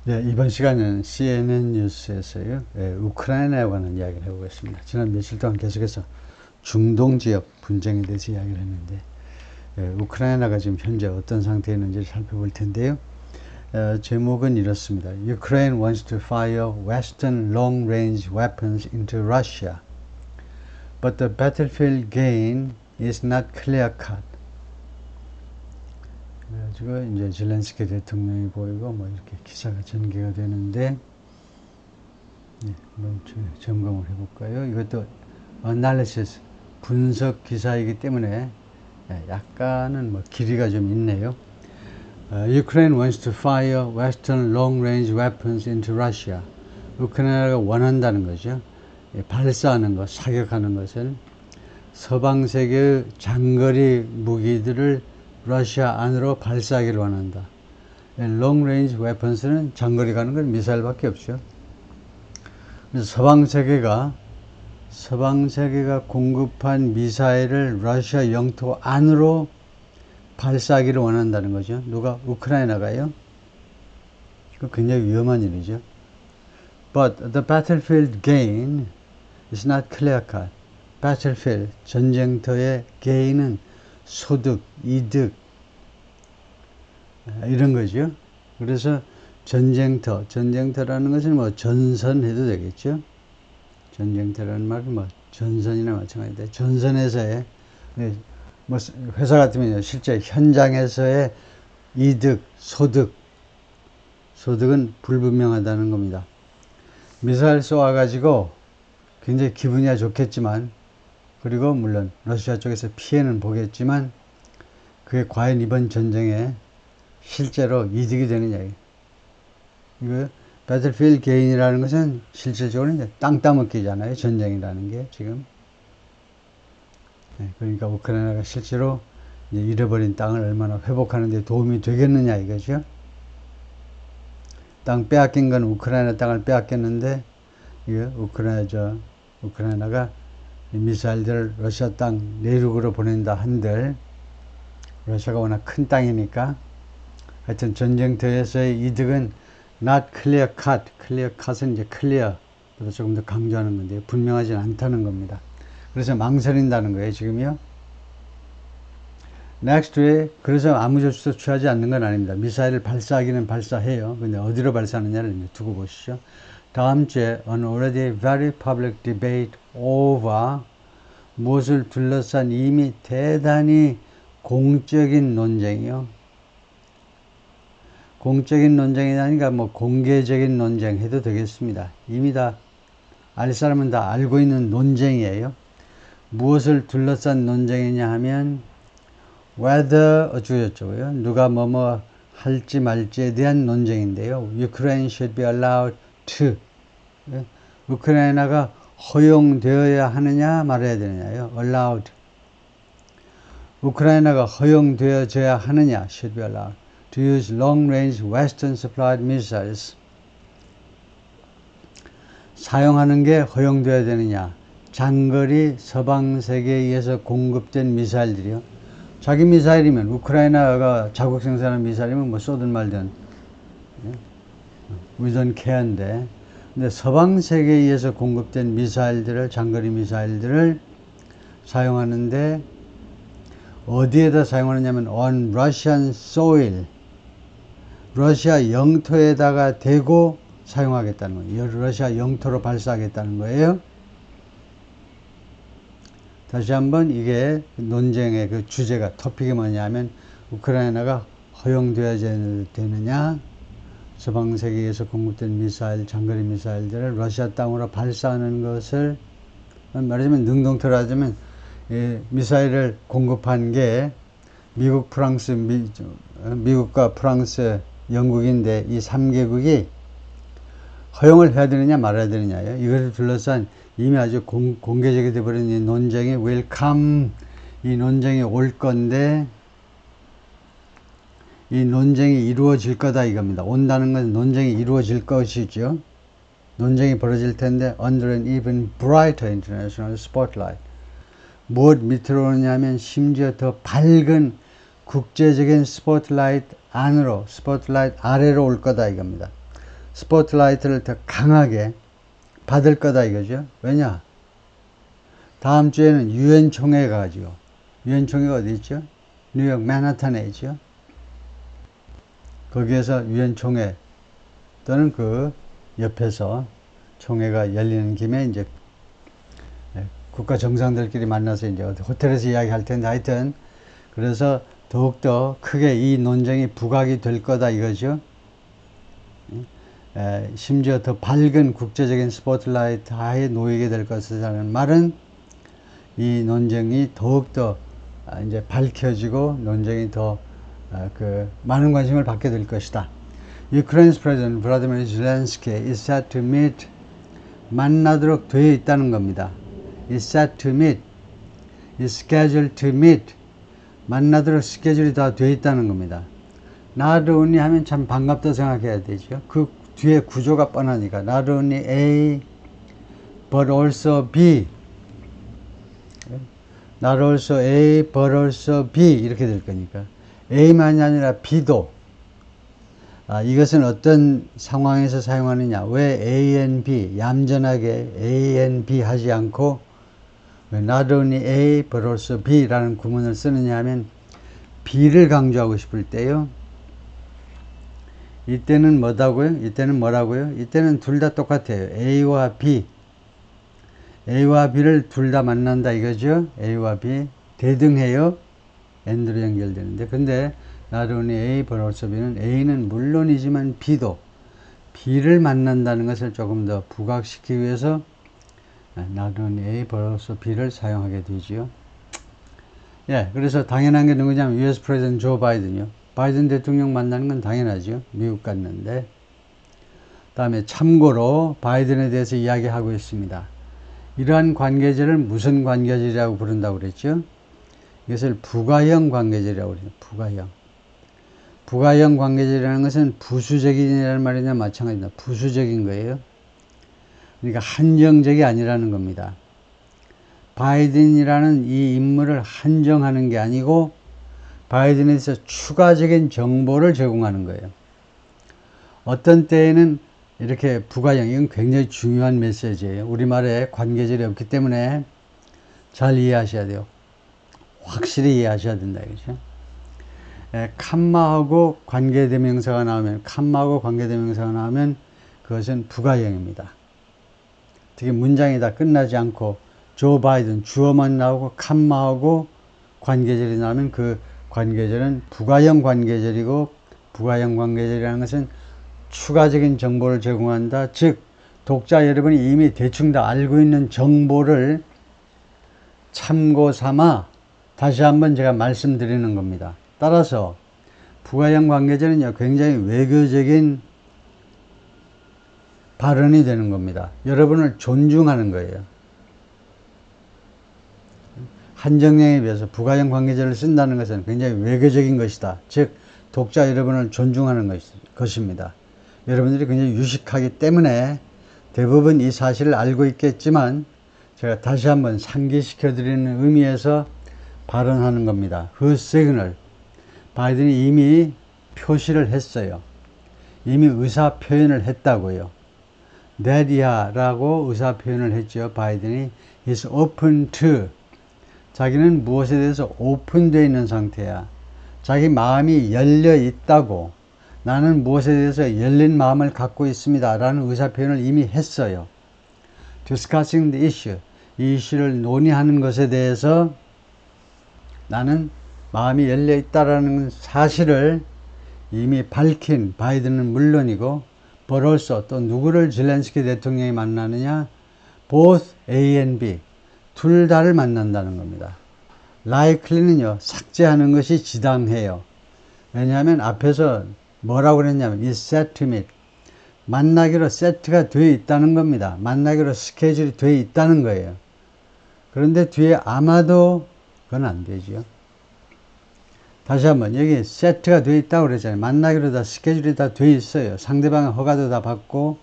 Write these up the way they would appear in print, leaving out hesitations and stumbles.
네, 이번 시간은 CNN 뉴스에서요, 우크라이나에 관한 이야기를 해보겠습니다. 지난 며칠 동안 계속해서 중동 지역 분쟁에 대해서 이야기를 했는데, 우크라이나가 지금 현재 어떤 상태에 있는지를 살펴볼 텐데요. 제목은 이렇습니다. Ukraine wants to fire Western long-range weapons into Russia, but the battlefield gain is not clear-cut. 그래가지고 이제 zelensky 대통령이 보이고 뭐 이렇게 기사가 전개가 되는데, 네, 한번 점검을 해볼까요? 이것도 analysis 분석 기사이기 때문에 약간은 뭐 길이가 좀 있네요. Ukraine wants to fire Western long-range weapons into Russia. 우크라이나가 원한다는 거죠. 발사하는 것, 사격하는 것은 서방 세계의 장거리 무기들을 러시아 안으로 발사하기를 원한다. long range weapons는 장거리 가는 건 미사일밖에 없죠. 그래서 서방 세계가 공급한 미사일을 러시아 영토 안으로 발사하기를 원한다는 거죠. 누가? 우크라이나가요. 그 굉장히 위험한 일이죠. But the battlefield gain is not clear-cut. battlefield, 전쟁터의 gain은 소득, 이득, 이런 거죠. 그래서 전쟁터라는 것은 뭐 전선 해도 되겠죠. 전쟁터라는 말은 뭐 전선이나 마찬가지인데, 전선에서의, 뭐 회사 같으면 실제 현장에서의 이득, 소득은 불분명하다는 겁니다. 미사일 쏘아가지고 굉장히 기분이야 좋겠지만, 그리고 물론 러시아 쪽에서 피해는 보겠지만, 그게 과연 이번 전쟁에 실제로 이득이 되느냐. 이거 배틀필드 게인이라는 것은 실질적으로 이제 땅 따먹기잖아요. 전쟁이라는 게 지금. 그러니까 우크라이나가 실제로 이제 잃어버린 땅을 얼마나 회복하는 데 도움이 되겠느냐 이거죠. 땅 빼앗긴 건 우크라이나 땅을 빼앗겼는데, 이거 우크라이나가 미사일들을 러시아 땅 내륙으로 보낸다 한들, 러시아가 워낙 큰 땅이니까, 하여튼 전쟁터에서의 이득은 not clear cut. clear cut은 이제 clear보다 조금 더 강조하는 건데, 분명하지 않다는 겁니다. 그래서 망설인다는 거예요, 지금요. next에, 그래서 아무 조치도 취하지 않는 건 아닙니다. 미사일을 발사하기는 발사해요. 근데 어디로 발사하느냐를 이제 두고 보시죠. 다음 주에 on already very public debate over, 무엇을 둘러싼 이미 대단히 공적인 논쟁이요. 공적인 논쟁이라니까 뭐 공개적인 논쟁 해도 되겠습니다. 이미 다 알 사람은 다 알고 있는 논쟁이에요. 무엇을 둘러싼 논쟁이냐 하면 whether 어쩌고저쩌고요. 누가 뭐뭐 할지 말지에 대한 논쟁인데요. Ukraine should be allowed to. 우크라이나가 허용되어야 하느냐 말아야 되느냐요. allowed. 우크라이나가 허용되어져야 하느냐, should be allowed to use long-range Western supplied missiles. 사용하는 게 허용되어야 되느냐. 장거리 서방 세계에 의해서 공급된 미사일들이요. 자기 미사일이면, 우크라이나가 자국 생산한 미사일이면 뭐 쏘든 말든 we don't care인데, 근데 서방 세계에 의해서 공급된 미사일들을, 장거리 미사일들을 사용하는데, 어디에다 사용하느냐면 on Russian soil, 러시아 영토에다가 대고 사용하겠다는 거예요. 러시아 영토로 발사하겠다는 거예요. 다시 한번 이게 논쟁의 그 주제가, 토픽이 뭐냐면, 우크라이나가 허용되어야 되느냐, 서방 세계에서 공급된 미사일, 장거리 미사일들을 러시아 땅으로 발사하는 것을, 말하자면 능동태로 하자면, 미사일을 공급한 게 미국, 프랑스, 미국과 프랑스, 영국인데, 이 3개국이 허용을 해야 되느냐 말아야 되느냐요. 이것을 둘러싼 이미 아주 공개적이 되어버린 이 논쟁이 will come, 이 논쟁이 올 건데, 이 논쟁이 이루어질 거다 이겁니다. 온다는 건 논쟁이 이루어질 것이죠. 논쟁이 벌어질 텐데 under an even brighter international spotlight. 무엇 밑으로 오느냐면 심지어 더 밝은 국제적인 스포트라이트 안으로, 스포트라이트 아래로 올 거다 이겁니다. 스포트라이트를 더 강하게 받을 거다 이거죠. 왜냐? 다음 주에는 유엔 총회가 가지고, 유엔 총회가 어디 있죠? 뉴욕 맨하탄에 있죠. 거기에서 유엔 총회 또는 그 옆에서 총회가 열리는 김에 이제 국가 정상들끼리 만나서 이제 호텔에서 이야기할 텐데, 하여튼 그래서 더욱더 크게 이 논쟁이 부각이 될 거다 이거죠. 심지어 더 밝은 국제적인 스포트라이트 하에 놓이게 될 것이라는 말은 이 논쟁이 더욱더 이제 밝혀지고 논쟁이 더 많은 관심을 받게 될 것이다. Ukraine's President Vladimir Zelensky is set to meet, 만나도록 되어 있다는 겁니다. is set to meet, is scheduled to meet, 만나도록 스케줄이 다 되어 있다는 겁니다. not only 하면 참 반갑다 생각해야 되죠. 그 뒤에 구조가 뻔하니까 not only A but also B, not also A but also B 이렇게 될 거니까 A만이 아니라 B도, 이것은 어떤 상황에서 사용하느냐, 왜 A and B, 얌전하게 A and B 하지 않고 왜 not only A but also B 라는 구문을 쓰느냐 하면 B를 강조하고 싶을 때요, 이때는 뭐다고요? 이때는 뭐라고요? 이때는 둘 다 똑같아요. A와 B, A와 B를 둘 다 만난다 이거죠. A와 B 대등해요. and로 연결되는데, 근데 not only A but also B는 A는 물론이지만 B도 B를 만난다는 것을 조금 더 부각시키기 위해서 not only A but also B를 사용하게 되지요. 예, 그래서 당연한 게 누구냐면 US 프레지던트 조 바이든이요. 바이든 대통령 만나는 건 당연하죠. 미국 갔는데. 다음에 참고로 바이든에 대해서 이야기하고 있습니다. 이러한 관계절을 무슨 관계절이라고 부른다고 그랬죠? 이것을 부가형 관계절이라고 그래요. 부가형. 부가형 관계절이라는 것은 부수적인이라는 말이냐 마찬가지입니다. 부수적인 거예요. 그러니까 한정적이 아니라는 겁니다. 바이든이라는 이 인물을 한정하는 게 아니고 바이든에 대해서 추가적인 정보를 제공하는 거예요. 어떤 때에는 이렇게 부가형, 이건 굉장히 중요한 메시지예요. 우리말에 관계절이 없기 때문에 잘 이해하셔야 돼요. 확실히 이해하셔야 된다 이거죠. 칸마하고 관계대명사가 나오면, 칸마하고 관계대명사가 나오면 그것은 부가형입니다. 특히 문장이 다 끝나지 않고 조 바이든 주어만 나오고 칸마하고 관계절이 나오면 그 관계절은 부가형 관계절이고, 부가형 관계절이라는 것은 추가적인 정보를 제공한다. 즉 독자 여러분이 이미 대충 다 알고 있는 정보를 참고 삼아 다시 한번 제가 말씀드리는 겁니다. 따라서 부가형 관계절은 굉장히 외교적인 발언이 되는 겁니다. 여러분을 존중하는 거예요. 한정형에 비해서 부가형 관계절을 쓴다는 것은 굉장히 외교적인 것이다. 즉 독자 여러분을 존중하는 것입니다. 여러분들이 굉장히 유식하기 때문에 대부분 이 사실을 알고 있겠지만 제가 다시 한번 상기시켜 드리는 의미에서 발언하는 겁니다. 그 시그널, 바이든이 이미 표시를 했어요. 이미 의사 표현을 했다고요. that이야라고 의사 표현을 했죠. 바이든이 is open to, 자기는 무엇에 대해서 오픈되어 있는 상태야. 자기 마음이 열려 있다고, 나는 무엇에 대해서 열린 마음을 갖고 있습니다 라는 의사 표현을 이미 했어요. discussing the issue, 이 이슈를 논의하는 것에 대해서 나는 마음이 열려 있다라는 사실을 이미 밝힌 바이든은 물론이고, but also 또 누구를 zelensky 대통령이 만나느냐, both A and B, 둘 다를 만난다는 겁니다. likely는요, 삭제하는 것이 지당해요. 왜냐하면 앞에서 뭐라고 그랬냐면 is set to meet, 만나기로 세트가 되어 있다는 겁니다. 만나기로 스케줄이 되어 있다는 거예요. 그런데 뒤에 아마도 그건 안 되죠. 다시 한번, 여기 세트가 되어 있다고 그랬잖아요. 만나기로 다 스케줄이 다 되어 있어요. 상대방의 허가도 다 받고.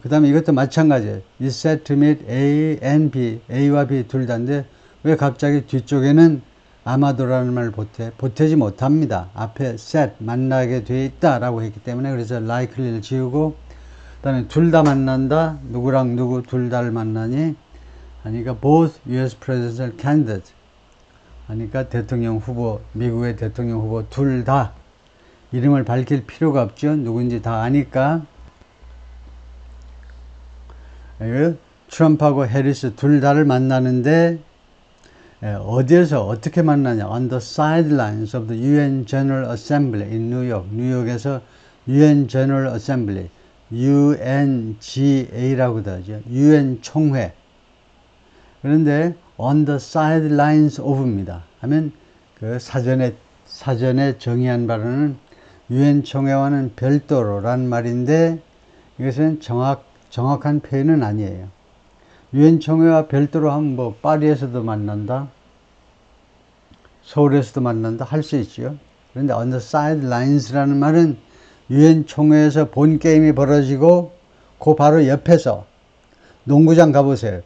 그 다음에 이것도 마찬가지예요. is set to meet A and B, A와 B 둘 다인데 왜 갑자기 뒤쪽에는 아마도라는 말 보태지 못합니다. 앞에 set, 만나게 돼 있다라고 했기 때문에 그래서 likely를 지우고 그 다음에 둘 다 만난다. 누구랑 누구 둘 다를 만나니? 하니까 both US presidential candidates 하니까 대통령 후보, 미국의 대통령 후보 둘 다 이름을 밝힐 필요가 없죠. 누군지 다 아니까. 트럼프하고 해리스 둘 다를 만나는데 어디에서 어떻게 만나냐? On the sidelines of the UN General Assembly in New York. 뉴욕에서 UN General Assembly, UNGA라고도 하죠. UN 총회. 그런데 on the sidelines of입니다. 하면 그 사전에 정의한 바로는 UN 총회와는 별도로란 말인데 이것은 정확한 표현은 아니에요. UN 총회와 별도로 하면 뭐 파리에서도 만난다, 서울에서도 만난다 할 수 있죠. 그런데 on the sidelines라는 말은 UN 총회에서 본 게임이 벌어지고 그 바로 옆에서 농구장 가보세요.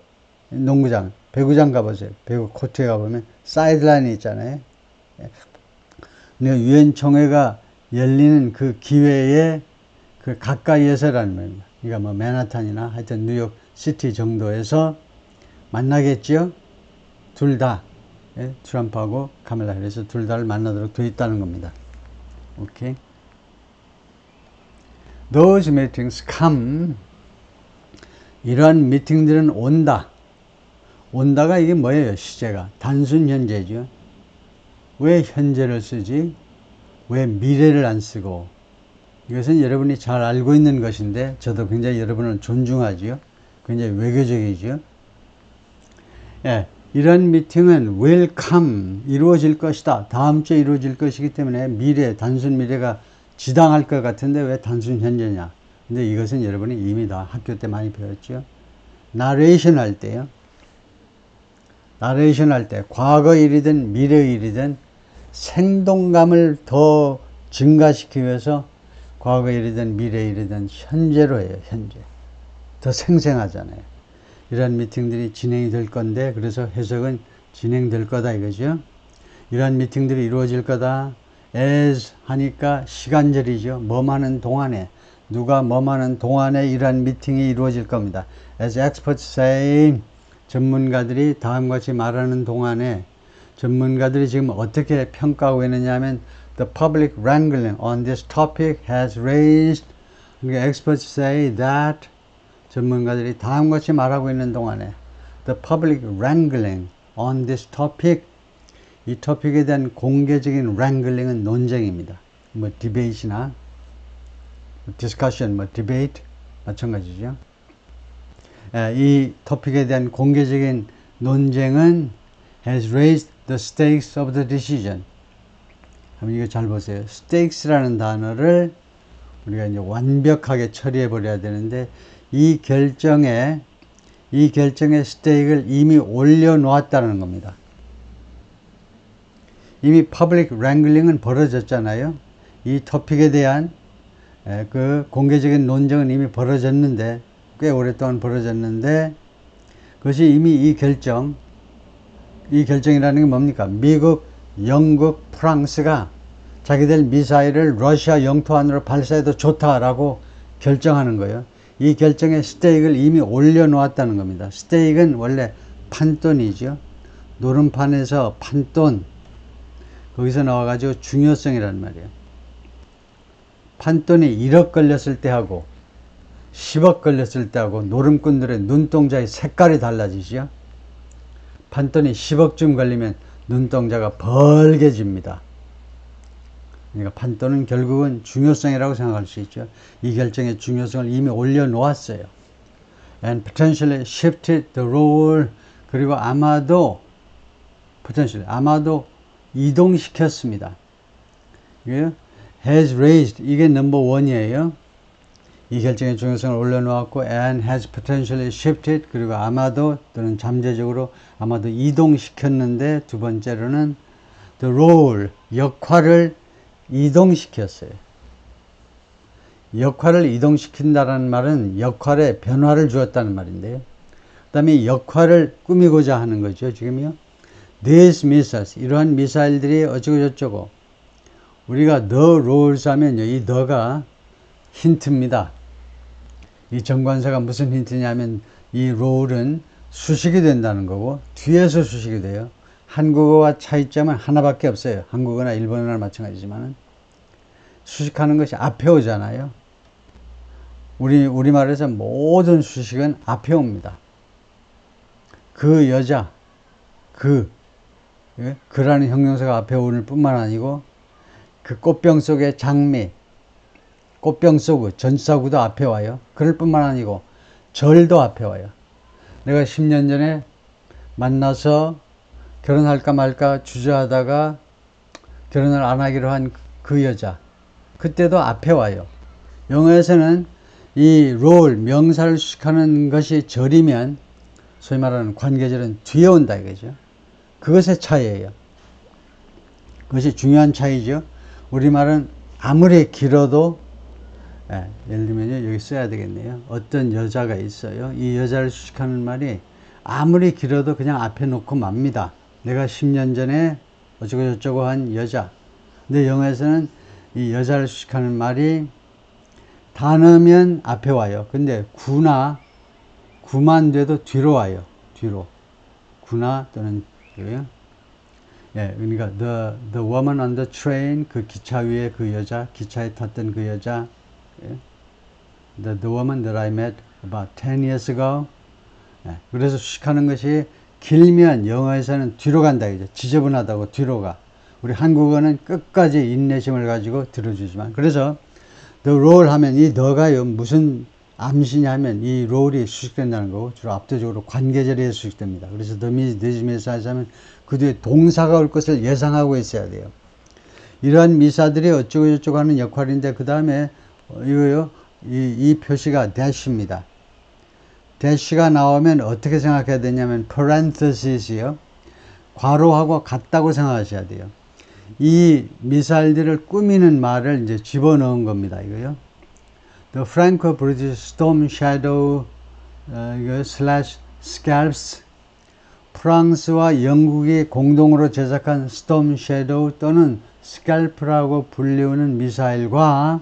농구장, 배구장 가보세요. 배구 코트에 가보면 사이드라인이 있잖아요. UN 총회가 열리는 그 기회에 그 가까이에서라는 말입니다. 그러니까 뭐 맨하탄이나 하여튼 뉴욕 시티 정도에서 만나겠죠. 둘 다, 트럼프하고 카멜라 해리스 둘 다를 만나도록 되어 있다는 겁니다. 오케이. Those meetings come. 이러한 미팅들은 온다. 온다가 이게 뭐예요? 시제가 단순 현재죠. 왜 현재를 쓰지? 왜 미래를 안 쓰고? 이것은 여러분이 잘 알고 있는 것인데 저도 굉장히 여러분을 존중하지요. 굉장히 외교적이죠. 예, 이런 미팅은 will come, 이루어질 것이다. 다음 주에 이루어질 것이기 때문에 미래, 단순 미래가 지당할 것 같은데 왜 단순 현재냐? 근데 이것은 여러분이 이미 다 학교 때 많이 배웠죠. 나레이션 할 때요. 나레이션 할 때 과거 일이든 미래 일이든 생동감을 더 증가시키기 위해서 과거 일이든 미래 일이든 현재로 해요. 현재. 더 생생하잖아요. 이러한 미팅들이 진행이 될 건데 그래서 해석은 진행될 거다 이거죠. 이러한 미팅들이 이루어질 거다. as 하니까 시간절이죠. 뭐하는 동안에 누가 뭐하는 동안에 이러한 미팅이 이루어질 겁니다. as experts say 전문가들이 다음과 같이 말하는 동안에 전문가들이 지금 어떻게 평가하고 있느냐 하면 the public wrangling on this topic has raised 그러니까 experts say that 전문가들이 다음과 같이 말하고 있는 동안에 the public wrangling on this topic 이 토픽에 대한 공개적인 wrangling은 논쟁입니다. 뭐 디베이트나 discussion, 뭐 debate 마찬가지죠. 이 토픽에 대한 공개적인 논쟁은 has raised the stakes of the decision. 그럼 이거 잘 보세요. stakes라는 단어를 우리가 이제 완벽하게 처리해 버려야 되는데 이 결정의 스테이크를 이미 올려놓았다는 겁니다. 이미 퍼블릭 랭글링은 벌어졌잖아요. 이 토픽에 대한 그 공개적인 논쟁은 이미 벌어졌는데 꽤 오랫동안 벌어졌는데 그것이 이미 이 결정이라는 게 뭡니까? 미국, 영국, 프랑스가 자기들 미사일을 러시아 영토 안으로 발사해도 좋다라고 결정하는 거예요. 이 결정의 스테이크를 이미 올려놓았다는 겁니다. 스테이크는 원래 판돈이죠. 노름판에서 판돈, 거기서 나와가지고 중요성이란 말이에요. 판돈이 1억 걸렸을 때 하고 10억 걸렸을 때 하고 노름꾼들의 눈동자의 색깔이 달라지죠. 판돈이 10억쯤 걸리면 눈동자가 벌개집니다. 그러니까 판돈은 결국은 중요성이라고 생각할 수 있죠. 이 결정의 중요성을 이미 올려놓았어요. And potentially shifted the role. 그리고 아마도 이동시켰습니다. 이게 has raised 이게 넘버 원이에요. 이 결정의 중요성을 올려놓았고 and has potentially shifted 그리고 아마도 또는 잠재적으로 아마도 이동시켰는데 두 번째로는 the role 역할을 이동시켰어요. 역할을 이동시킨다는 말은 역할에 변화를 주었다는 말인데요. 그 다음에 역할을 꾸미고자 하는 거죠. 지금요. these missiles, 이러한 미사일들이 어쩌고저쩌고. 우리가 the rules 하면요, 이 the가 힌트입니다. 이 정관사가 무슨 힌트냐면 이 rule은 수식이 된다는 거고 뒤에서 수식이 돼요. 한국어와 차이점은 하나밖에 없어요. 한국어나 일본어나 마찬가지지만 수식하는 것이 앞에 오잖아요. 우리말에서 모든 수식은 앞에 옵니다. 그 여자, 그라는 형용사가 앞에 오는 뿐만 아니고 그 꽃병 속의 장미, 꽃병 속의 전사구도 앞에 와요. 그럴 뿐만 아니고 절도 앞에 와요. 내가 10년 전에 만나서 결혼할까 말까 주저하다가 결혼을 안 하기로 한 그 여자, 그때도 앞에 와요. 영어에서는 이 롤, 명사를 수식하는 것이 절이면 소위 말하는 관계절은 뒤에 온다 이거죠. 그것의 차이예요. 그것이 중요한 차이죠. 우리말은 아무리 길어도 예를 들면 여기 써야 되겠네요. 어떤 여자가 있어요. 이 여자를 수식하는 말이 아무리 길어도 그냥 앞에 놓고 맙니다. 내가 10년 전에 어쩌고저쩌고 한 여자. 근데 영어에서는 이 여자를 수식하는 말이 단어면 앞에 와요. 근데 구만 돼도 뒤로 와요. 뒤로. 구나 또는 그러니까 the woman on the train, 그 기차 위에 그 여자, 기차에 탔던 그 여자. the woman that I met about 10 years ago. 그래서 수식하는 것이 길면 영어에서는 뒤로 간다 이죠. 지저분하다고 뒤로 가. 우리 한국어는 끝까지 인내심을 가지고 들어주지만, 그래서 the role 하면 이 the가요 무슨 암시냐 하면 이 role이 수식된다는 거고 주로 압도적으로 관계절에 수식됩니다. 그래서 these missiles 하면 그 뒤에 동사가 올 것을 예상하고 있어야 돼요. 이러한 미사들이 어쩌고저쩌고 하는 역할인데 그 다음에 이거요 이 표시가 dash입니다. dash가 나오면 어떻게 생각해야 되냐면 parenthesis이요. 괄호하고 같다고 생각하셔야 돼요. 이 미사일들을 꾸미는 말을 이제 집어넣은 겁니다. 이거요. The Franco-British Storm Shadow slash scalps, 프랑스와 영국이 공동으로 제작한 Storm Shadow 또는 Scalp라고 불리우는 미사일과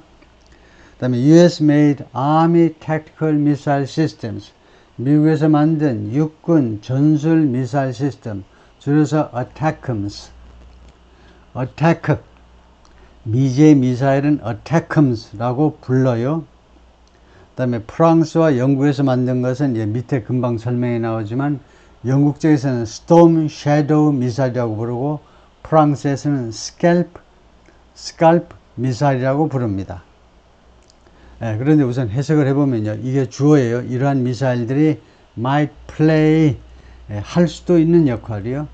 그 다음에 US-made Army Tactical Missile Systems, 미국에서 만든 육군 전술 미사일 시스템, 줄여서 ATACMS. attack, 미제 미사일은 ATACMS라고 불러요. 그 다음에 프랑스와 영국에서 만든 것은 밑에 금방 설명이 나오지만 영국 쪽에서는 Storm Shadow 미사일이라고 부르고 프랑스에서는 Scalp 미사일이라고 부릅니다. 그런데 우선 해석을 해보면요. 이게 주어예요. 이러한 미사일들이 might play, 할 수도 있는 역할이요.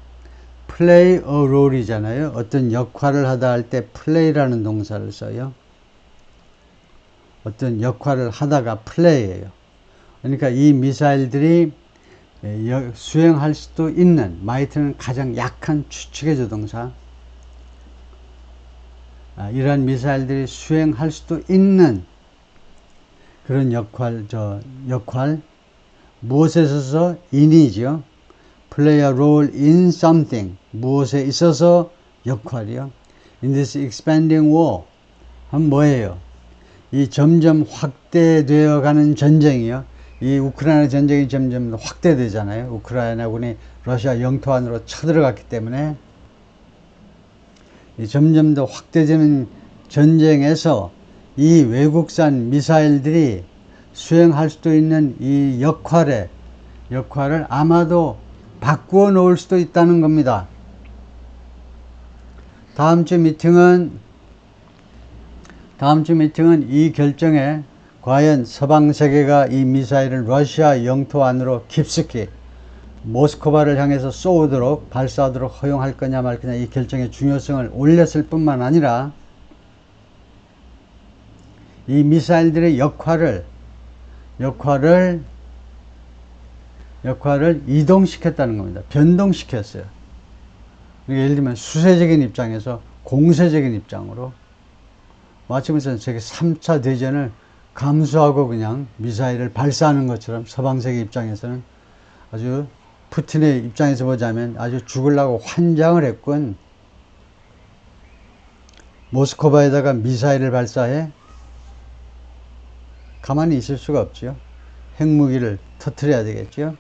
play a role이잖아요. 어떤 역할을 하다 할 때 play라는 동사를 써요. 어떤 역할을 하다가 play예요. 그러니까 이 미사일들이 수행할 수도 있는, might는 가장 약한 추측의 조동사. 이러한 미사일들이 수행할 수도 있는 그런 역할, 무엇에 있어서 in이죠. play a role in something, 무엇에 있어서 역할이요. in this expanding war, 하면 뭐예요? 이 점점 확대되어 가는 전쟁이요. 이 우크라이나 전쟁이 점점 확대되잖아요. 우크라이나군이 러시아 영토 안으로 쳐들어갔기 때문에 이 점점 더 확대되는 전쟁에서 이 외국산 미사일들이 수행할 수도 있는 이 역할을 아마도 바꾸어 놓을 수도 있다는 겁니다. 다음 주 미팅은 이 결정에 과연 서방 세계가 이 미사일을 러시아 영토 안으로 깊숙이 모스크바를 향해서 쏘도록 발사하도록 허용할 거냐 말 거냐 이 결정의 중요성을 올렸을 뿐만 아니라 이 미사일들의 역할을 이동시켰다는 겁니다. 변동시켰어요. 예를 들면 수세적인 입장에서 공세적인 입장으로 마치 무슨 세계 3차 대전을 감수하고 그냥 미사일을 발사하는 것처럼 서방 세계 입장에서는 아주 푸틴의 입장에서 보자면 아주 죽으려고 환장을 했군. 모스크바에다가 미사일을 발사해? 가만히 있을 수가 없죠. 핵무기를 터뜨려야 되겠죠.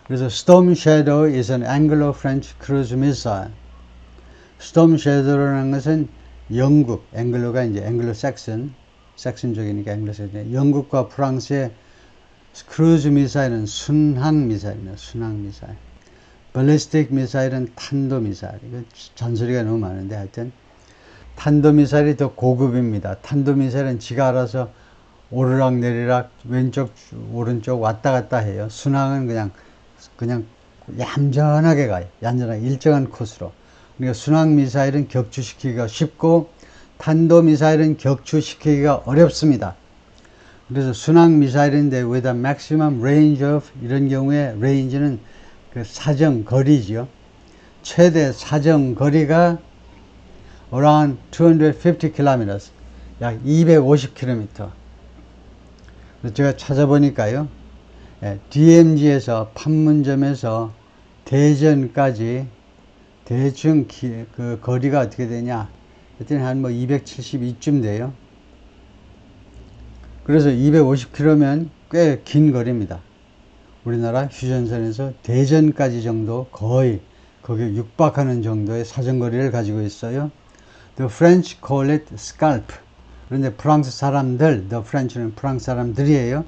그래서 Storm Shadow is an Anglo-French cruise missile. Storm Shadow라는 것은 영국, 앵글로가 이제 앵글로색슨, 섹슨족이니까 앵글로색슨, 영국과 프랑스의 크루즈 미사일은 순항 미사일입니다. 순항 미사일. 발리스틱 미사일은 탄도 미사일. 이거 잔소리가 너무 많은데 하여튼 탄도 미사일이 더 고급입니다. 탄도 미사일은 지가 알아서 오르락 내리락 왼쪽 오른쪽 왔다 갔다 해요. 순항은 그냥 얌전하게 가요. 얌전하게 일정한 코스로. 그러니까 순항 미사일은 격추시키기가 쉽고 탄도 미사일은 격추시키기가 어렵습니다. 그래서 순항 미사일인데 with a maximum range of 이런 경우에 range는 그 사정 거리죠. 최대 사정 거리가 around 250 km, 약 250km. 제가 찾아보니까요, DMZ에서 판문점에서 대전까지 대충 그 거리가 어떻게 되냐? 하여튼 한 뭐 272쯤 돼요. 그래서 250km면 꽤 긴 거리입니다. 우리나라 휴전선에서 대전까지 정도 거의 거기에 육박하는 정도의 사정거리를 가지고 있어요. The French call it scalp. 그런데 프랑스 사람들, the French는 프랑스 사람들이에요.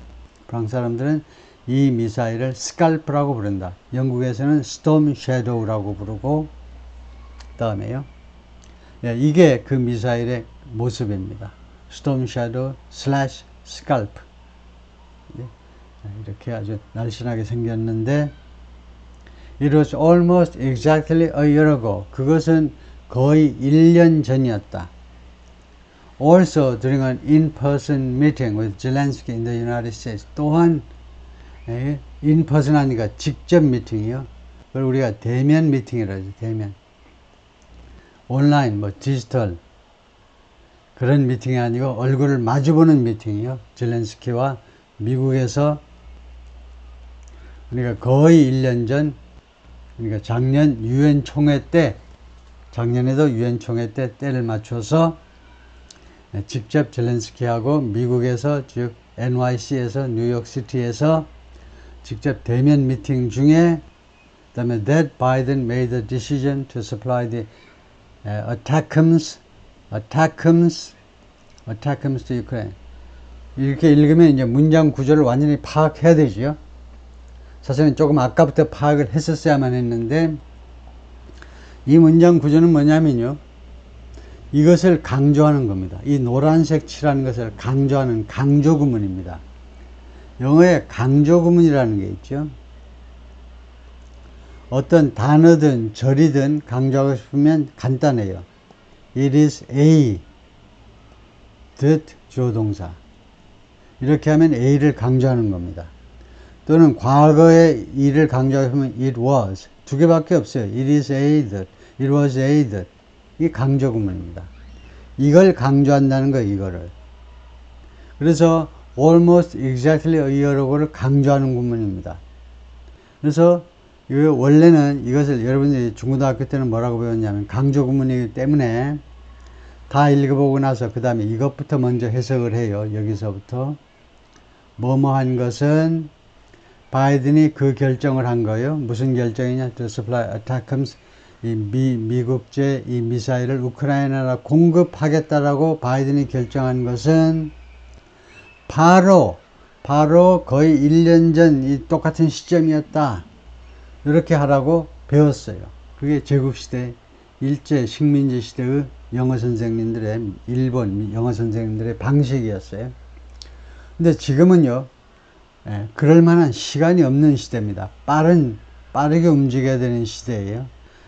프랑스 사람들은 이 미사일을 scalp라고 부른다. 영국에서는 storm shadow라고 부르고, 다음에요. 네, 이게 그 미사일의 모습입니다. storm shadow slash scalp. 네, 이렇게 아주 날씬하게 생겼는데, it was almost exactly a year ago. 그것은 거의 1년 전이었다. Also during an in-person meeting with Zelensky in the United States. 또한 in-person 하니까 직접 미팅이요. 그걸 우리가 대면 미팅이라고 하죠. 대면. 온라인, 뭐 디지털 그런 미팅이 아니고 얼굴을 마주보는 미팅이요. 젤렌스키와 미국에서 그러니까 거의 1년 전, 그러니까 작년 유엔 총회 때, 작년에도 유엔 총회 때 때를 맞춰서 직접 젤렌스키하고 미국에서 즉 NYC에서 뉴욕시티에서 직접 대면 미팅 중에 그다음에 that Biden made the decision to supply the ATACMS to Ukraine. 이렇게 읽으면 이제 문장 구조를 완전히 파악해야 되죠. 사실은 조금 아까부터 파악을 했었어야만 했는데 이 문장 구조는 뭐냐면요. 이것을 강조하는 겁니다. 이 노란색 칠하는 것을 강조하는 강조구문입니다. 영어에 강조구문이라는 게 있죠. 어떤 단어든 절이든 강조하고 싶으면 간단해요. It is A, 뜻, 주어동사. 이렇게 하면 A를 강조하는 겁니다. 또는 과거의 E를 강조하고 싶으면 it was. 두 개밖에 없어요. It is A, that. It was A, that. 이 강조구문입니다. 이걸 강조한다는 거예요, 이거를. 그래서 almost exactly a year ago를 강조하는 구문입니다. 그래서 원래는 이것을 여러분들이 중고등학교 때는 뭐라고 배웠냐면 강조구문이기 때문에 다 읽어보고 나서 그 다음에 이것부터 먼저 해석을 해요. 여기서부터 뭐뭐 한 것은 바이든이 그 결정을 한 거예요. 무슨 결정이냐? To supply ATACMS, 이 미국제 이 미사일을 우크라이나에 공급하겠다라고 바이든이 결정한 것은 바로 거의 1년 전 이 똑같은 시점이었다. 이렇게 하라고 배웠어요. 그게 제국시대 일제 식민지 시대의 영어 선생님들의 일본 영어 선생님들의 방식이었어요. 근데 지금은요, 그럴 만한 시간이 없는 시대입니다. 빠르게 움직여야 되는 시대예요.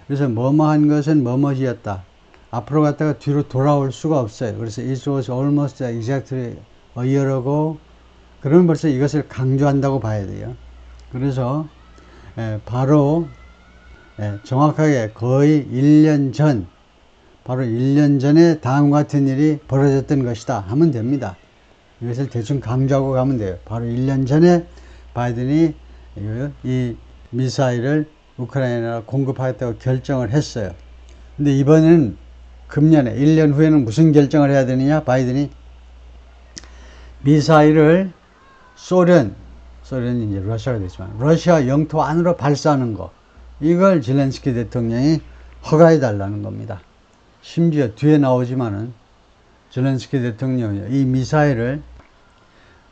그래서 뭐뭐한 것은 뭐뭐이었다. 앞으로 갔다가 뒤로 돌아올 수가 없어요. 그래서 it was almost exactly a year ago. 그러면 벌써 이것을 강조한다고 봐야 돼요. 그래서 바로 정확하게 거의 1년 전, 바로 1년 전에 다음과 같은 일이 벌어졌던 것이다 하면 됩니다. 이것을 대충 강조하고 가면 돼요. 바로 1년 전에 바이든이 이 미사일을 우크라이나가 공급하겠다고 결정을 했어요. 근데 이번에는 금년에 1년 후에는 무슨 결정을 해야 되느냐? 바이든이 미사일을 소련이 이제 러시아가 됐지만 러시아 영토 안으로 발사하는 거, 이걸 zelensky 대통령이 허가해 달라는 겁니다. 심지어 뒤에 나오지만은 zelensky 대통령이 이 미사일을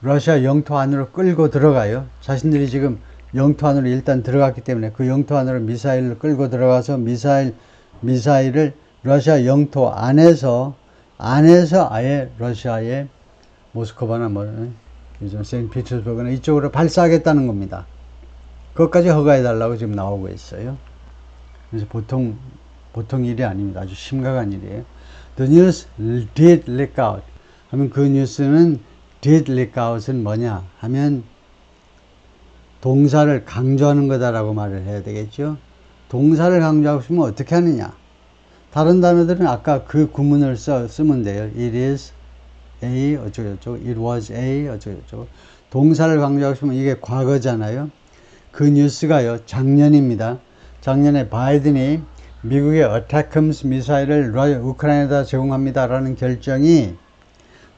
러시아 영토 안으로 끌고 들어가요. 자신들이 지금 영토 안으로 일단 들어갔기 때문에 그 영토 안으로 미사일을 끌고 들어가서 미사일을 러시아 영토 안에서 아예 러시아의 모스크바나 요즘 세인트피터스버그나 이쪽으로 발사하겠다는 겁니다. 그것까지 허가해 달라고 지금 나오고 있어요. 그래서 보통 일이 아닙니다. 아주 심각한 일이에요. The news did leak out. 하면 그 뉴스는 did leak out은 뭐냐 하면 동사를 강조하는 거다라고 말을 해야 되겠죠. 동사를 강조하고 싶으면 어떻게 하느냐. 다른 단어들은 아까 그 구문을 쓰면 돼요. It is A 어쩌고저쩌고, It was A 어쩌고저쩌고. 동사를 강조하고 싶으면 이게 과거잖아요. 그 뉴스가요, 작년입니다. 작년에 바이든이 미국의 어태컴스 미사일을 우크라이나에다 제공합니다라는 결정이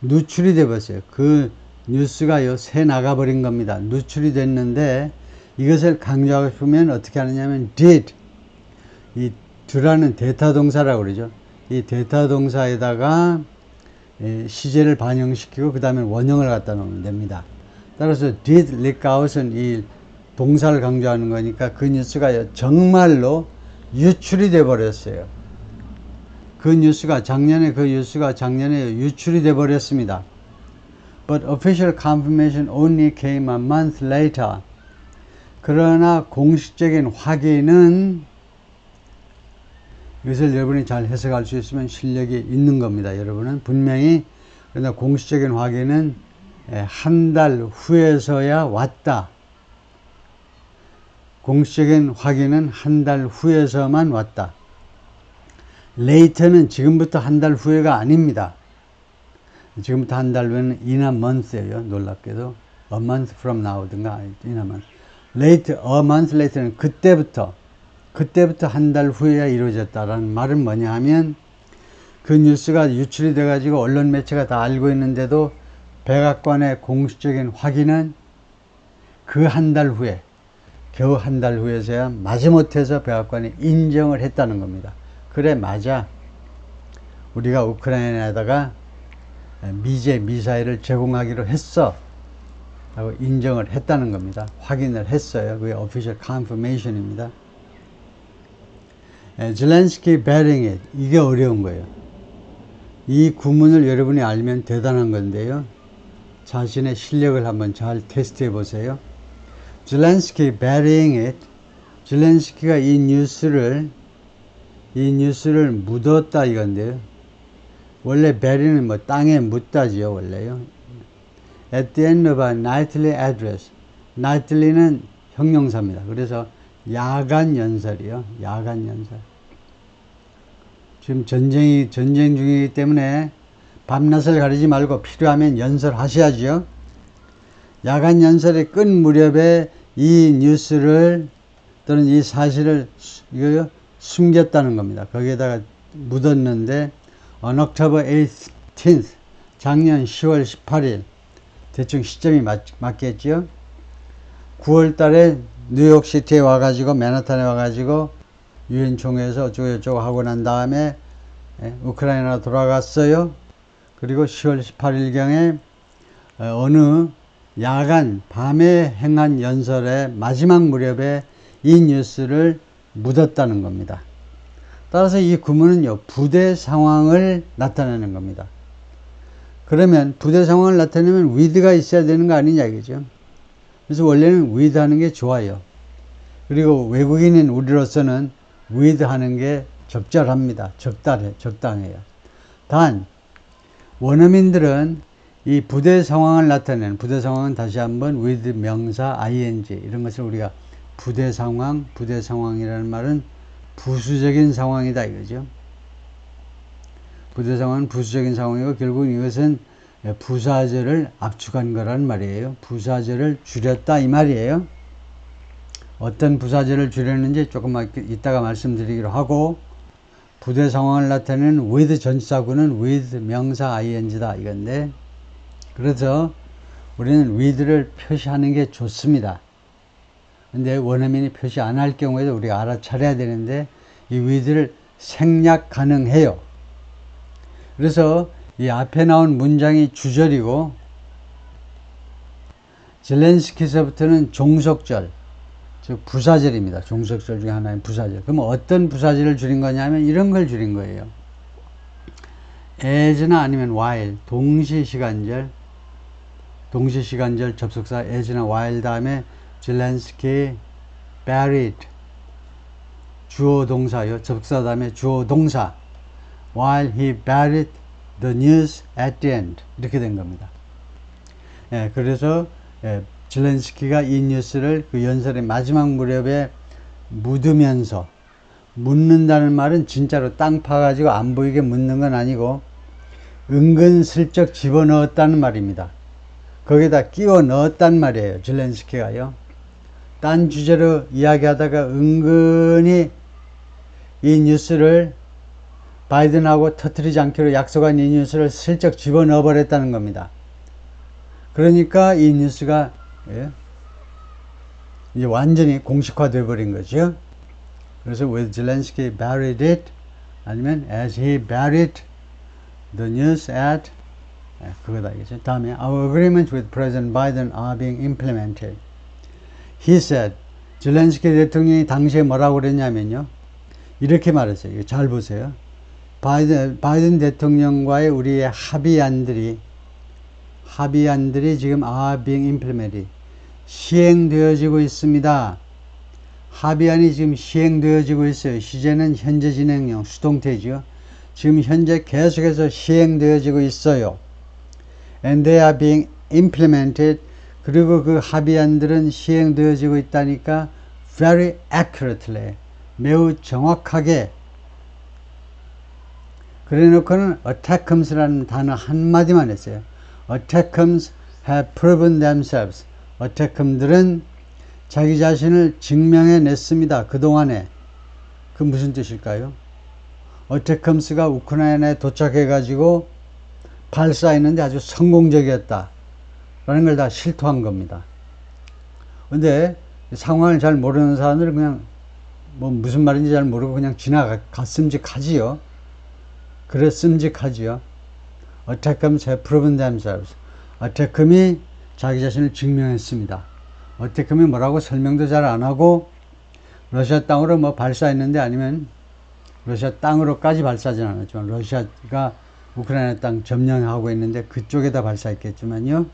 누출이 돼버렸어요. 그 뉴스가요, 새 나가버린 겁니다. 누출이 됐는데 이것을 강조하고 싶으면 어떻게 하느냐면 did, 이 do라는 대타동사라고 그러죠. 이 대타동사에다가 시제를 반영시키고 그 다음에 원형을 갖다 놓으면 됩니다. 따라서 did leak out은 이 동사를 강조하는 거니까 그 뉴스가 정말로 유출이 돼 버렸어요. 작년에 유출이 돼 버렸습니다. But official confirmation only came a month later. 그러나 공식적인 확인은, 이것을 여러분이 잘 해석할 수 있으면 실력이 있는 겁니다. 여러분은 분명히. 그러나 공식적인 확인은 한 달 후에서야 왔다. 공식적인 확인은 한 달 후에서만 왔다. later는 지금부터 한 달 후에가 아닙니다. 지금부터 한 달 후에는 in a month예요. 놀랍게도 a month from now든가 in a month. later, a month later는 그때부터 한 달 후에야 이루어졌다라는 말은 뭐냐 하면 그 뉴스가 유출이 돼가지고 언론 매체가 다 알고 있는데도 백악관의 공식적인 확인은 그 한 달 후에, 겨우 한 달 후에서야 마지못해서 백악관이 인정을 했다는 겁니다. 그래, 맞아. 우리가 우크라이나에다가 미사일을 제공하기로 했어 라고 인정을 했다는 겁니다. 확인을 했어요. 그게 official confirmation입니다. zelensky betting it, 이게 어려운 거예요. 이 구문을 여러분이 알면 대단한 건데요. 자신의 실력을 한번 잘 테스트해 보세요. zelensky betting it, zelensky가 이 뉴스를 묻었다 이건데요. 원래 bury는 땅에 묻다지요, 원래요. At the end of a nightly address. nightly는 형용사입니다. 그래서 야간 연설이요. 야간 연설. 지금 전쟁 중이기 때문에 밤낮을 가리지 말고 필요하면 연설하셔야지요. 야간 연설의 끝 무렵에 이 뉴스를 또는 이 사실을 숨겼다는 겁니다. 거기에다가 묻었는데 on October 18th, 작년 10월 18일, 대충 시점이 맞겠죠. 9월 달에 뉴욕시티에 와가지고, 맨하탄에 와가지고, 유엔 총회에서 어쩌고저쩌고 하고 난 다음에, 우크라이나 돌아갔어요. 그리고 10월 18일경에, 어느 야간, 밤에 행한 연설의 마지막 무렵에 이 뉴스를 묻었다는 겁니다. 따라서 이 구문은요, 부대 상황을 나타내는 겁니다. 그러면 부대 상황을 나타내면 with가 있어야 되는 거 아니냐 이거죠. 그래서 원래는 with 하는 게 좋아요. 그리고 외국인인 우리로서는 with 하는 게 적절합니다. 적당해요. 단 원어민들은 이 부대 상황을 나타내는, 부대 상황은 다시 한번 with 명사 ing 이런 것을 우리가 부대 상황이라는 말은 부수적인 상황이다 이거죠. 부대 상황은 부수적인 상황이고 결국 이것은 부사절을 압축한 거란 말이에요. 부사절을 줄였다 이 말이에요. 어떤 부사절을 줄였는지 조금만 이따가 말씀드리기로 하고, 부대 상황을 나타내는 with 전치사구는 with 명사 ing다 이건데, 그래서 우리는 with를 표시하는 게 좋습니다. 근데 원어민이 표시 안 할 경우에도 우리가 알아차려야 되는데, 이 with를 생략 가능해요. 그래서 이 앞에 나온 문장이 주절이고, 젤렌스키서부터는 종속절, 즉 부사절입니다. 종속절 중에 하나인 부사절. 그럼 어떤 부사절을 줄인 거냐면 이런 걸 줄인 거예요. as나 아니면 while, 동시시간절 접속사 as나 while 다음에 젤렌스키 buried, 주어 동사요. 접속사 다음에 주어 동사, while he buried the news at the end, 이렇게 된 겁니다. 예, 그래서 젤렌스키가 이 뉴스를 그 연설의 마지막 무렵에 묻으면서, 묻는다는 말은 진짜로 땅 파가지고 안 보이게 묻는 건 아니고 은근슬쩍 집어넣었다는 말입니다. 거기다 끼워 넣었단 말이에요. 젤렌스키가요. 딴 주제로 이야기하다가 은근히 이 뉴스를 바이든하고 터뜨리지 않기로 약속한 이 뉴스를 슬쩍 집어넣어 버렸다는 겁니다. 그러니까 이 뉴스가 이제 완전히 공식화되어 버린 거죠. 그래서 with Zelensky buried it, 아니면 as he buried the news at, 그거다 이거죠. 다음에 our agreements with President Biden are being implemented. He said, 젤렌스키 대통령이 당시에 뭐라고 그랬냐면요, 이렇게 말했어요. 이거 잘 보세요. 바이든 대통령과의 우리의 합의안들이 지금 are being implemented, 시행되어지고 있습니다. 합의안이 지금 시행되어지고 있어요. 시제는 현재 진행형 수동태죠. 지금 현재 계속해서 시행되어지고 있어요. And they are being implemented. 그리고 그 합의안들은 시행되어지고 있다니까 very accurately, 매우 정확하게. 그래 놓고는 attackms라는 단어 한마디만 했어요. attackms have proven themselves. attackm들은 자기 자신을 증명해냈습니다. 그동안에. 그 무슨 뜻일까요? attackms가 우크라이나에 도착해가지고 발사했는데 아주 성공적이었다 라는 걸 다 실토한 겁니다. 근데 상황을 잘 모르는 사람들은 그냥 뭐 무슨 말인지 잘 모르고 그냥 지나갔음직하지요. 그랬음직하지요. attackms have proven themselves. attackm이 자기 자신을 증명했습니다. attackm이 뭐라고 설명도 잘 안 하고 러시아 땅으로 뭐 발사했는데, 아니면 러시아 땅으로까지 발사하진 않았지만 러시아가 우크라이나 땅 점령하고 있는데 그쪽에다 발사했겠지만요.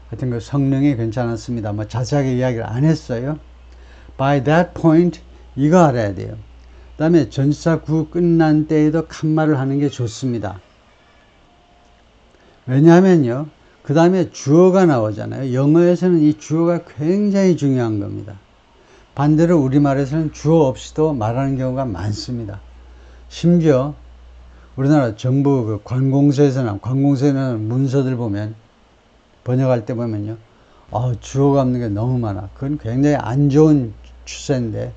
하여튼 그 성능이 괜찮았습니다. 뭐 자세하게 이야기를 안 했어요. By that point, 이거 알아야 돼요. 그 다음에 전치사 구 끝난 때에도 칸말을 하는 게 좋습니다. 왜냐하면요, 그 다음에 주어가 나오잖아요. 영어에서는 이 주어가 굉장히 중요한 겁니다. 반대로 우리말에서는 주어 없이도 말하는 경우가 많습니다. 심지어 우리나라 정부 그 관공서에서는 문서들 보면, 번역할 때 보면요, 주어가 없는 게 너무 많아. 그건 굉장히 안 좋은 추세인데,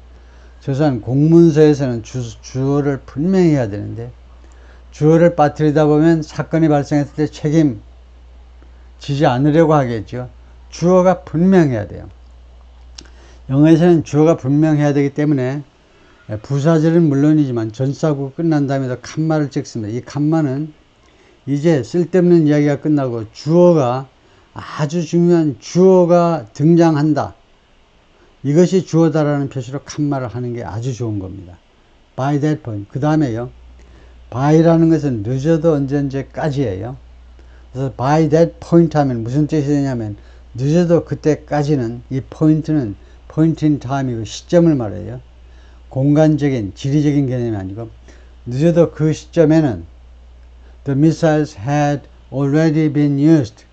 최소한 공문서에서는 주어를 분명히 해야 되는데, 주어를 빠뜨리다 보면 사건이 발생했을 때 책임지지 않으려고 하겠죠. 주어가 분명해야 돼요. 영어에서는 주어가 분명해야 되기 때문에 부사절은 물론이지만 전치사구 끝난 다음에도 칸말을 찍습니다. 이 칸말은 이제 쓸데없는 이야기가 끝나고 주어가, 아주 중요한 주어가 등장한다, 이것이 주어다라는 표시로 칸말을 하는 게 아주 좋은 겁니다. By that point. 그 다음에요, by라는 것은 늦어도 언제까지예요. 그래서 by that point 하면 무슨 뜻이 되냐면, 늦어도 그때까지는, 이 포인트는 point in time이고 시점을 말해요. 공간적인, 지리적인 개념이 아니고, 늦어도 그 시점에는 the missiles had already been used.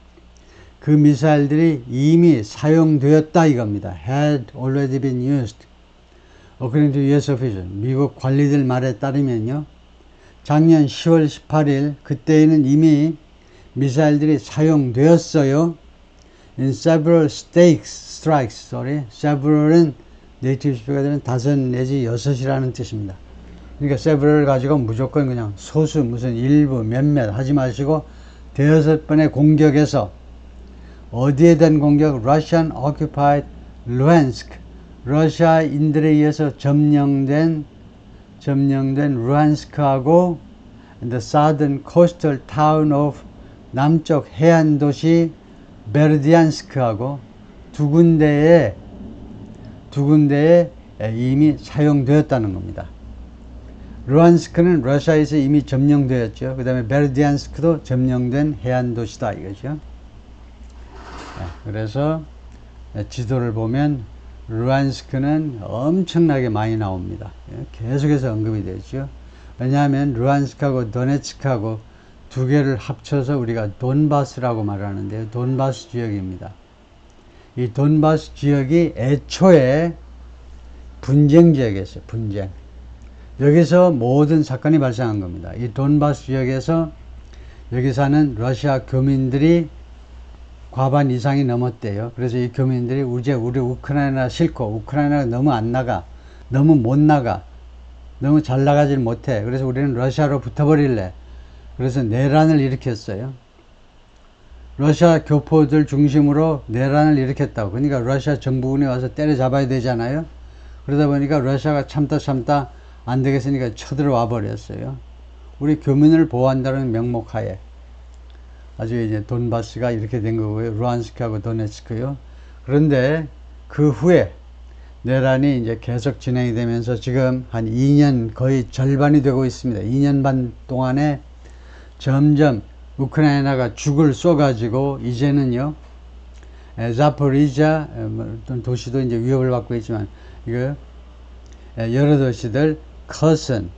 그 미사일들이 이미 사용되었다 이겁니다. had already been used. According to US officials, 미국 관리들 말에 따르면요, 작년 10월 18일 그때에는 이미 미사일들이 사용되었어요. In several several은 네이티브 스피커들은 5 내지 6이라는 뜻입니다. 그러니까 several을 가지고 무조건 그냥 소수 무슨 일부 몇몇 하지 마시고 5번의 공격에서 어디에 대한 공격? Russian occupied Luhansk, 러시아인들에 의해서 점령된 루안스크하고 the southern coastal town of 남쪽 해안 도시 베르디안스크하고 두 군데에 이미 사용되었다는 겁니다. 루안스크는 러시아에서 이미 점령되었죠. 그 다음에 베르디안스크도 점령된 해안 도시다 이거죠. 그래서 지도를 보면 루안스크는 엄청나게 많이 나옵니다. 계속해서 언급이 되죠. 왜냐하면 루안스크하고 도네츠크하고 두 개를 합쳐서 우리가 돈바스라고 말하는데요. 돈바스 지역입니다. 이 돈바스 지역이 애초에 분쟁 지역이었어요. 분쟁. 여기서 모든 사건이 발생한 겁니다. 이 돈바스 지역에서 여기 사는 러시아 교민들이 과반 이상이 넘었대요. 그래서 이 교민들이 이제 우리 우크라이나 싫고 우크라이나가 너무 안 나가, 너무 못 나가, 너무 잘 나가질 못해. 그래서 우리는 러시아로 붙어버릴래. 그래서 내란을 일으켰어요. 러시아 교포들 중심으로 내란을 일으켰다고. 그러니까 러시아 정부군이 와서 때려잡아야 되잖아요. 그러다 보니까 러시아가 참다 안 되겠으니까 쳐들어와 버렸어요. 우리 교민을 보호한다는 명목하에. 아주 이제 돈바스가 이렇게 된 거고요. 루안스크하고 도네츠크요. 그런데 그 후에 내란이 이제 계속 진행이 되면서 지금 한 2년 거의 절반이 되고 있습니다. 2년 반 동안에 점점 우크라이나가 죽을 쏘가지고 이제는요, 자포리자 어떤 도시도 이제 위협을 받고 있지만 이거 여러 도시들 커슨,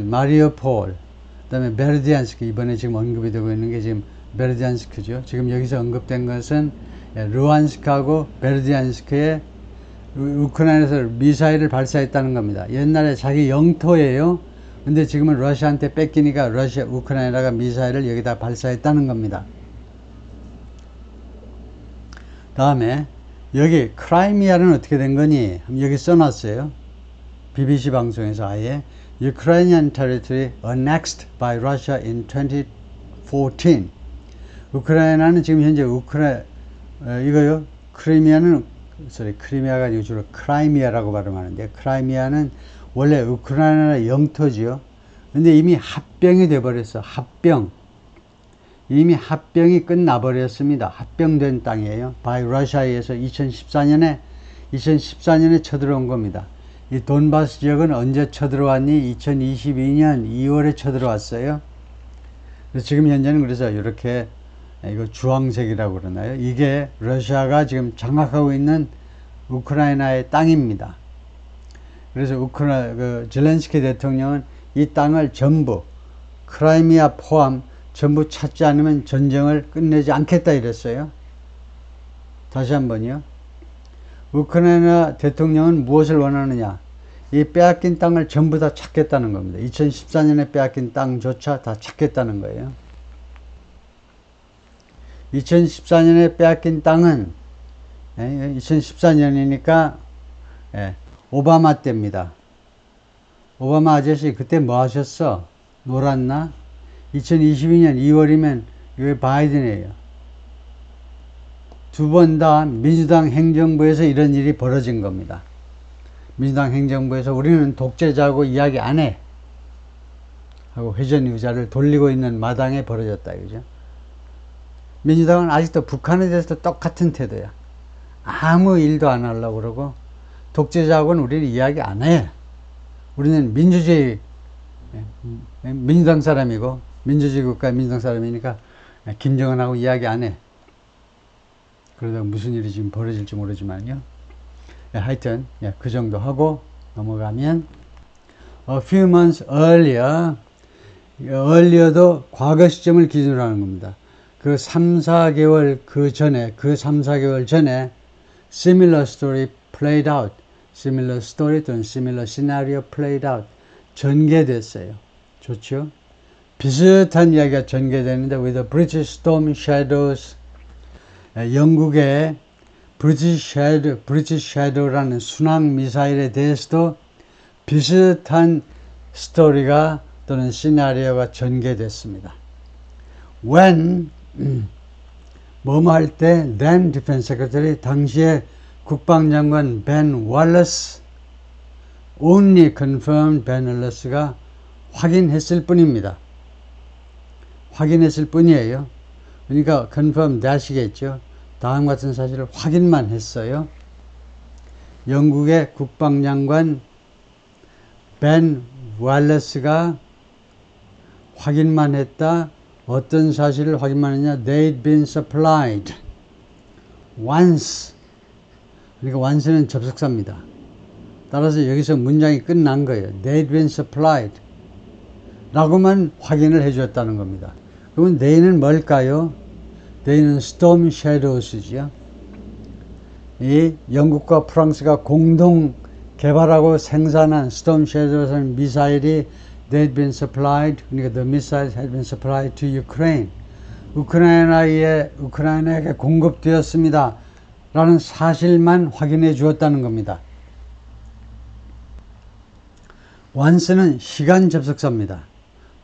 마리오폴, 그다음에 베르디안스크 이번에 지금 언급이 되고 있는 게 지금 베르디안스크죠. 지금 여기서 언급된 것은 루안스크하고 베르디안스크에 우크라이나에서 미사일을 발사했다는 겁니다. 옛날에 자기 영토예요. 근데 지금은 러시아한테 뺏기니까 우크라이나가 미사일을 여기다 발사했다는 겁니다. 다음에 여기 크라이미아는 어떻게 된 거니? 여기 써놨어요. BBC 방송에서 아예 Ukrainian territory annexed by Russia in 2014. 우크라이나는 지금 현재 이거요. 크리미아가 아니고 주로 크라이미아라고 발음하는데, 크라이미아는 원래 우크라이나 영토지요. 근데 이미 합병이 돼버렸어. 이미 합병이 끝나버렸습니다. 합병된 땅이에요. by 러시아에서 2014년에 쳐들어온 겁니다. 이 돈바스 지역은 언제 쳐들어왔니? 2022년 2월에 쳐들어왔어요. 그래서 지금 현재는 그래서 이렇게 이거 주황색이라고 그러나요? 이게 러시아가 지금 장악하고 있는 우크라이나의 땅입니다. 그래서 젤렌스키 대통령은 이 땅을 전부 크라이미아 포함 전부 찾지 않으면 전쟁을 끝내지 않겠다 이랬어요. 다시 한번요. 우크라이나 대통령은 무엇을 원하느냐? 이 빼앗긴 땅을 전부 다 찾겠다는 겁니다. 2014년에 빼앗긴 땅조차 다 찾겠다는 거예요. 2014년에 빼앗긴 땅은 2014년이니까 오바마 때입니다. 오바마 아저씨 그때 뭐 하셨어? 놀았나? 2022년 2월이면 이게 바이든이에요. 두 번 다 민주당 행정부에서 이런 일이 벌어진 겁니다. 민주당 행정부에서 우리는 독재자고 이야기 안 해. 하고 회전 의자를 돌리고 있는 마당에 벌어졌다. 그죠? 민주당은 아직도 북한에 대해서 똑같은 태도야. 아무 일도 안 하려고 그러고, 독재자하고는 우리는 이야기 안 해. 우리는 민주주의, 민주당 사람이고, 민주주의 국가 민주당 사람이니까, 김정은하고 이야기 안 해. 그러다가 무슨 일이 지금 벌어질지 모르지만요. 하여튼, 그 정도 하고 넘어가면, a few months earlier도 과거 시점을 기준으로 하는 겁니다. 그 3-4개월 전에 similar story played out. similar story 또는 similar scenario played out. 전개됐어요. 좋죠? 비슷한 이야기가 전개되는데 with the British storm shadows 영국의 브리티시 섀도우라는 순항 미사일에 대해서도 비슷한 스토리가 또는 시나리오가 전개됐습니다. When 뭐뭐 할 때 then Defense Secretary 당시에 국방장관 Ben Wallace only confirmed Ben Wallace가 확인했을 뿐입니다. 확인했을 뿐이에요. 그러니까 confirm that이겠죠. 다음 같은 사실을 확인만 했어요. 영국의 국방장관 벤 왈러스가 확인만 했다. 어떤 사실을 확인만 했냐? They'd been supplied once. 그러니까 once는 접속사입니다. 따라서 여기서 문장이 끝난 거예요. They'd been supplied 라고만 확인을 해주었다는 겁니다. 그러면 they는 뭘까요? they는 storm shadows지요. 이 영국과 프랑스가 공동 개발하고 생산한 storm shadows라는 미사일이 they'd been supplied, 그러니까 the missiles had been supplied to Ukraine. 우크라이나에게 공급되었습니다. 라는 사실만 확인해 주었다는 겁니다. once는 시간 접속사입니다.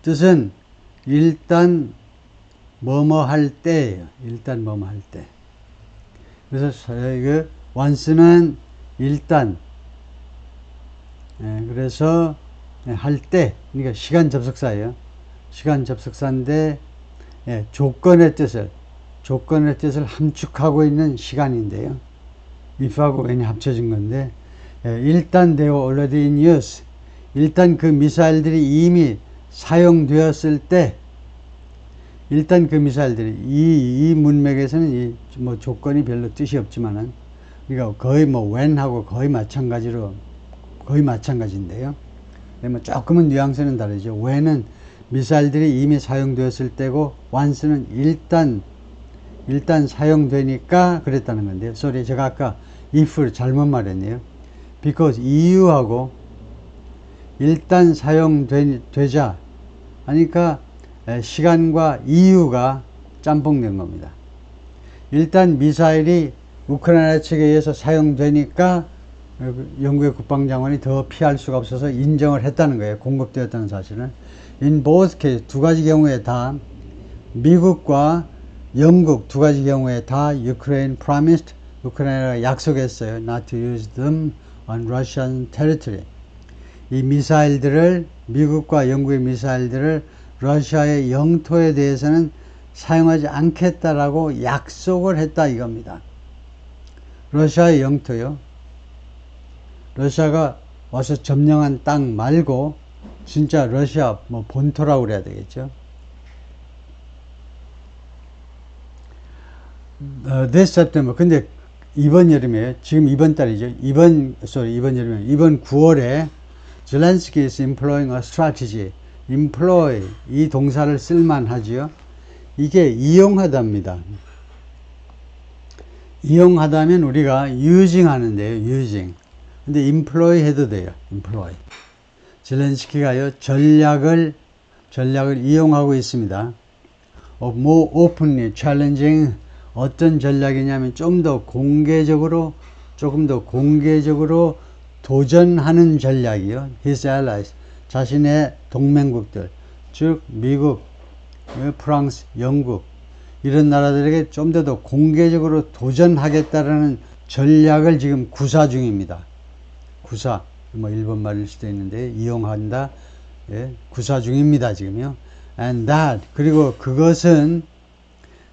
뜻은 일단 뭐뭐 할 때예요. 일단 뭐뭐 할 때. 그래서 그 once는 일단 그래서 할 때, 그러니까 시간 접속사예요. 시간 접속사인데 조건의 뜻을 함축하고 있는 시간인데요. if하고 when이 합쳐진 건데 일단 they were already in use. 일단 그 미사일들이 이미 사용되었을 때, 일단 그 미사일들이 이 문맥에서는 뭐 조건이 별로 뜻이 없지만은, 그러니까 거의 뭐 when하고 거의 마찬가지인데요. 뭐 조금은 뉘앙스는 다르죠. when은 미사일들이 이미 사용되었을 때고, once는 일단 사용되니까 그랬다는 건데요. sorry, 제가 아까 if를 잘못 말했네요. because 이유하고 일단 사용되자 하니까 시간과 이유가 짬뽕된 겁니다. 일단 미사일이 우크라이나 측에 의해서 사용되니까 영국의 국방장관이 더 피할 수가 없어서 인정을 했다는 거예요. 공급되었다는 사실은. In both case, 두 가지 경우에 다 미국과 영국 두 가지 경우에 다 Ukraine promised, 우크라이나가 약속했어요. Not to use them on Russian territory. 이 미사일들을, 미국과 영국의 미사일들을 러시아의 영토에 대해서는 사용하지 않겠다라고 약속을 했다 이겁니다. 러시아의 영토요. 러시아가 와서 점령한 땅 말고 진짜 러시아 뭐 본토라고 그래야 되겠죠. This September. 근데 이번 여름에, 지금 이번 달이죠. 이번 여름에, 이번 9월에 Zelensky is employing a strategy. employ, 이 동사를 쓸만하지요. 이게 이용하다입니다. 이용하다면 우리가 using 하는데요. using. 근데 employ 해도 돼요. employ. 젤렌스키가요, 전략을 이용하고 있습니다. more openly challenging. 어떤 전략이냐면 조금 더 공개적으로 도전하는 전략이요. His allies, 자신의 동맹국들, 즉 미국, 프랑스, 영국 이런 나라들에게 좀 더 공개적으로 도전하겠다라는 전략을 지금 구사 중입니다. 구사, 뭐 일본말일 수도 있는데 이용한다, 구사 중입니다 지금요. And that, 그리고 그것은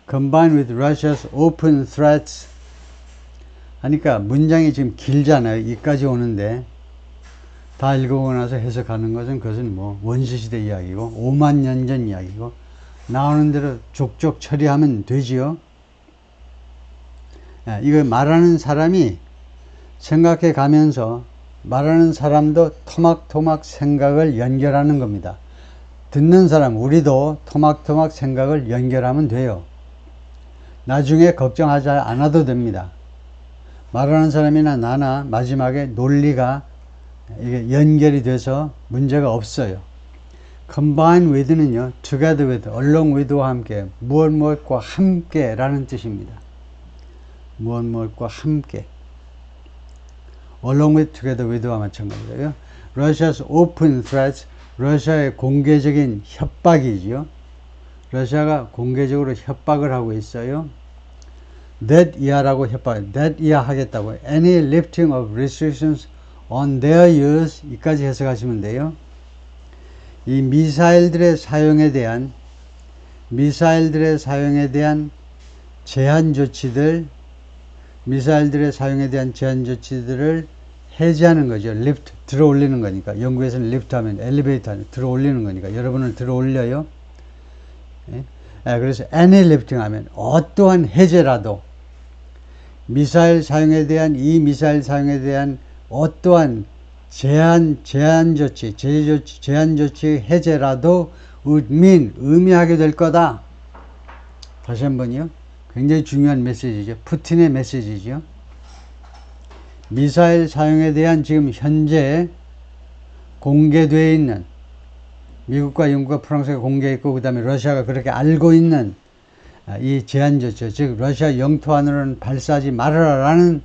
combined with Russia's open threats 하니까 문장이 지금 길잖아요. 이까지 오는데 다 읽어보고 나서 해석하는 것은 그것은 뭐 원시시대 이야기고 5만 년 전 이야기고 나오는 대로 족족 처리하면 되지요. 이거 말하는 사람이 생각해 가면서 말하는 사람도 토막토막 생각을 연결하는 겁니다. 듣는 사람, 우리도 토막토막 생각을 연결하면 돼요. 나중에 걱정하지 않아도 됩니다. 말하는 사람이나 나나 마지막에 논리가 이게 연결이 돼서 문제가 없어요. combine with는요, together with, along with와 함께, 무엇과 함께 라는 뜻입니다. 무엇과 함께. along with, together with와 마찬가지예요. Russia's open threats, 러시아의 공개적인 협박이죠. 러시아가 공개적으로 협박을 하고 있어요. that 이하라고 협박, that 이하 하겠다고. any lifting of restrictions on their use, 이까지 해석하시면 돼요. 이 미사일들의 사용에 대한 제한 조치들, 미사일들의 사용에 대한 제한 조치들을 해제하는 거죠. 리프트, 들어 올리는 거니까. 영국에서는 리프트 하면 엘리베이터 하면 들어 올리는 거니까. 여러분을 들어 올려요. 예? 그래서 any lifting 하면 어떠한 해제라도 미사일 사용에 대한, 이 미사일 사용에 대한 어떠한 제한 조치 해제라도 would mean, 의미하게 될 거다. 다시 한 번요. 굉장히 중요한 메시지죠. 푸틴의 메시지죠. 미사일 사용에 대한 지금 현재 공개되어 있는, 미국과 영국과 프랑스가 공개했고 그 다음에 러시아가 그렇게 알고 있는 이 제한 조치, 즉 러시아 영토 안으로는 발사하지 말아라라는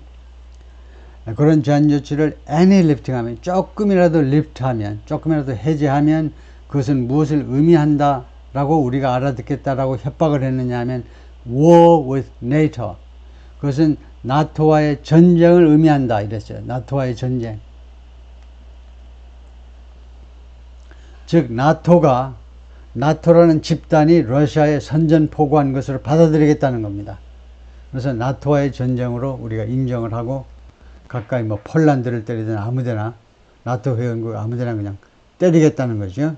그런 제한 조치를 any lifting 하면, 조금이라도 리프트하면, 조금이라도 해제하면 그것은 무엇을 의미한다 라고 우리가 알아듣겠다라고 협박을 했느냐 하면 war with NATO, 그것은 나토와의 전쟁을 의미한다 이랬어요. 나토와의 전쟁. 즉 나토라는 집단이 러시아에 선전포고한 것으로 받아들이겠다는 겁니다. 그래서 나토와의 전쟁으로 우리가 인정을 하고 가까이 뭐 폴란드를 때리든 아무데나, 나토 회원국 아무데나 그냥 때리겠다는 거죠.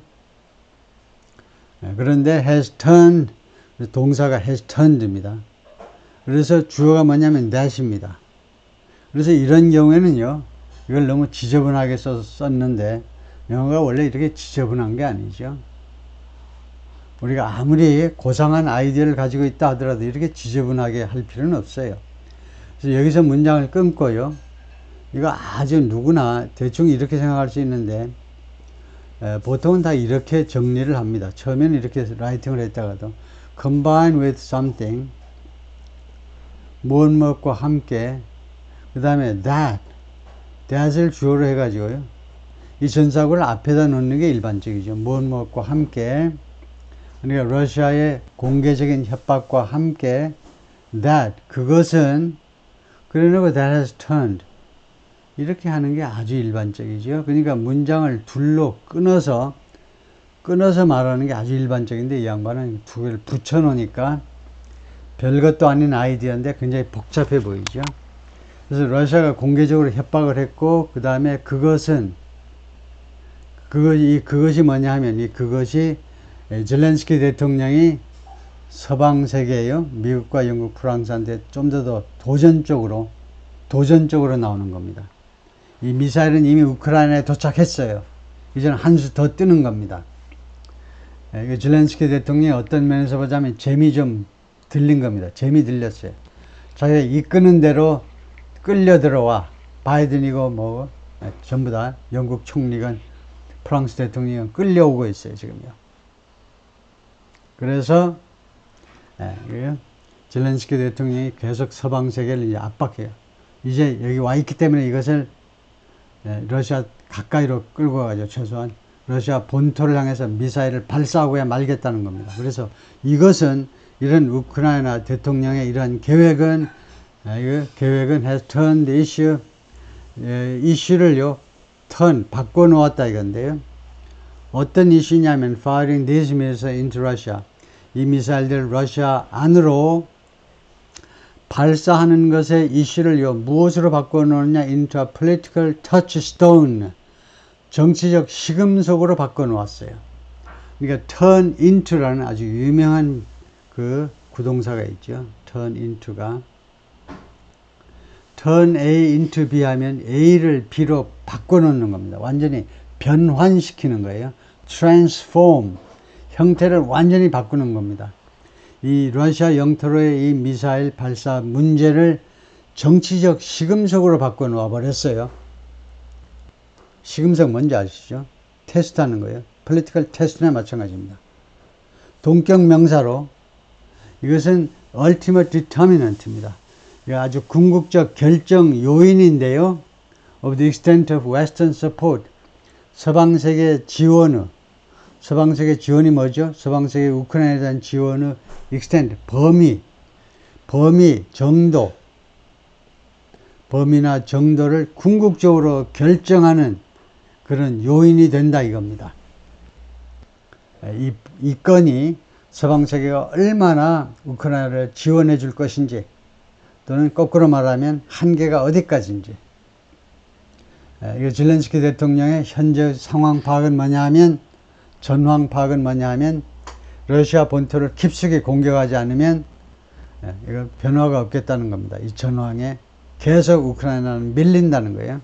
그런데 has turned, 동사가 has turned입니다. 그래서 주어가 뭐냐면 that입니다. 그래서 이런 경우에는요, 이걸 너무 지저분하게 썼는데 영어가 원래 이렇게 지저분한 게 아니죠. 우리가 아무리 고상한 아이디어를 가지고 있다 하더라도 이렇게 지저분하게 할 필요는 없어요. 그래서 여기서 문장을 끊고요, 이거 아주 누구나 대충 이렇게 생각할 수 있는데 보통은 다 이렇게 정리를 합니다. 처음에는 이렇게 라이팅을 했다가도 combine with something, 무엇과 함께, 그 다음에 that을 주어로 해가지고요, 이 전사구를 앞에다 놓는 게 일반적이죠. 무엇과 함께, 그러니까 러시아의 공개적인 협박과 함께 그것은, 그래놓고 that has turned, 이렇게 하는 게 아주 일반적이죠. 그러니까 문장을 둘로 끊어서 말하는 게 아주 일반적인데 이 양반은 두 개를 붙여 놓으니까 별것도 아닌 아이디어인데 굉장히 복잡해 보이죠. 그래서 러시아가 공개적으로 협박을 했고, 그 다음에 그것이 뭐냐 하면, 그것이 젤렌스키 대통령이 서방 세계에요, 미국과 영국, 프랑스한테 좀 더 도전적으로 나오는 겁니다. 이 미사일은 이미 우크라이나에 도착했어요. 이제는 한 수 더 뜨는 겁니다. 젤렌스키 대통령이 어떤 면에서 보자면 재미 좀 들린 겁니다. 재미 들렸어요. 자기가 이끄는 대로 끌려 들어와. 바이든이고 전부 다 영국 총리건 프랑스 대통령이 끌려오고 있어요, 지금요. 그래서 젤렌스키 대통령이 계속 서방 세계를 이제 압박해요. 이제 여기 와 있기 때문에 이것을 러시아 가까이로 끌고 가죠. 최소한 러시아 본토를 향해서 미사일을 발사하고야 말겠다는 겁니다. 그래서 이것은, 이런 우크라이나 대통령의 이러한 계획은 has turned the issue, 이슈를요, 바꿔 놓았다 이건데요. 어떤 이슈냐면 firing these missiles into Russia, 이 미사일들을 러시아 안으로 발사하는 것의 이슈를요, 무엇으로 바꿔 놓느냐, into a political touchstone, 정치적 시금석으로 바꿔 놓았어요. 그러니까 turn into라는 아주 유명한 그 구동사가 있죠. turn into가 turn A into B 하면 A를 B로 바꿔 놓는 겁니다. 완전히 변환시키는 거예요. transform, 형태를 완전히 바꾸는 겁니다. 이 러시아 영토로의 이 미사일 발사 문제를 정치적 시금석으로 바꿔 놓아 버렸어요. 시금석 뭔지 아시죠? 테스트하는 거예요. political test나 마찬가지입니다. 동격 명사로 이것은 ultimate determinant입니다. 아주 궁극적 결정 요인인데요. Of the extent of Western support. 서방 세계 지원의, 서방 세계 지원이 뭐죠? 서방 세계 우크라이나에 대한 지원의 extent, 정도, 범위나 정도를 궁극적으로 결정하는 그런 요인이 된다 이겁니다. 이 건이 서방 세계가 얼마나 우크라이나를 지원해 줄 것인지, 또는 거꾸로 말하면 한계가 어디까지인지. 이 zelensky 대통령의 현재 상황 파악은 뭐냐 하면, 전황 파악은 뭐냐 하면, 러시아 본토를 깊숙이 공격하지 않으면 이거 변화가 없겠다는 겁니다. 이 전황에 계속 우크라이나는 밀린다는 거예요.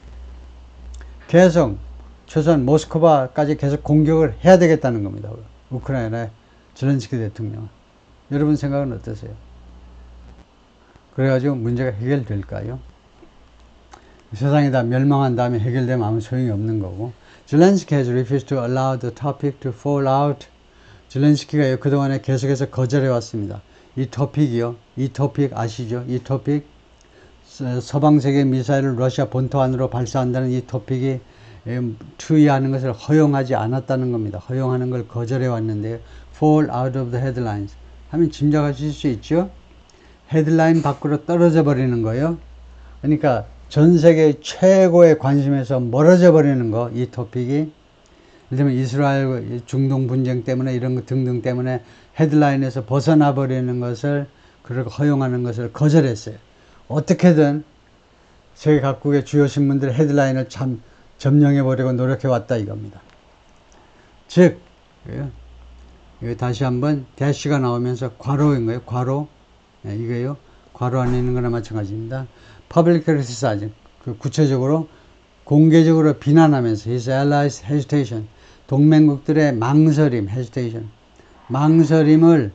계속 최소한 모스크바까지 계속 공격을 해야 되겠다는 겁니다. 우크라이나의 zelensky 대통령. 여러분 생각은 어떠세요? 그래가지고 문제가 해결될까요? 세상이 다 멸망한 다음에 해결되면 아무 소용이 없는 거고. zelensky has refused to allow the topic to fall out. zelensky가 그동안에 계속해서 거절해 왔습니다. 이 토픽 아시죠? 이 토픽, 서방 세계 미사일을 러시아 본토 안으로 발사한다는 이 토픽이 투의하는 것을 허용하지 않았다는 겁니다. 허용하는 걸 거절해 왔는데요. fall out of the headlines 하면 짐작하실 수 있죠? 헤드라인 밖으로 떨어져 버리는 거예요. 그러니까 전 세계 최고의 관심에서 멀어져 버리는 거, 이 토픽이. 예를 들면 이스라엘 중동 분쟁 때문에 이런 거 등등 때문에 헤드라인에서 벗어나 버리는 것을, 그렇게 허용하는 것을 거절했어요. 어떻게든 세계 각국의 주요 신문들의 헤드라인을 참 점령해 버리고 노력해 왔다 이겁니다. 즉, 이거 다시 한번 대시가 나오면서 괄호인 거예요. 괄호. 이거요. 괄호 안에 있는 거나 마찬가지입니다. Public criticize, 구체적으로 공개적으로 비난하면서 his allies hesitation, 동맹국들의 망설임, hesitation, 망설임을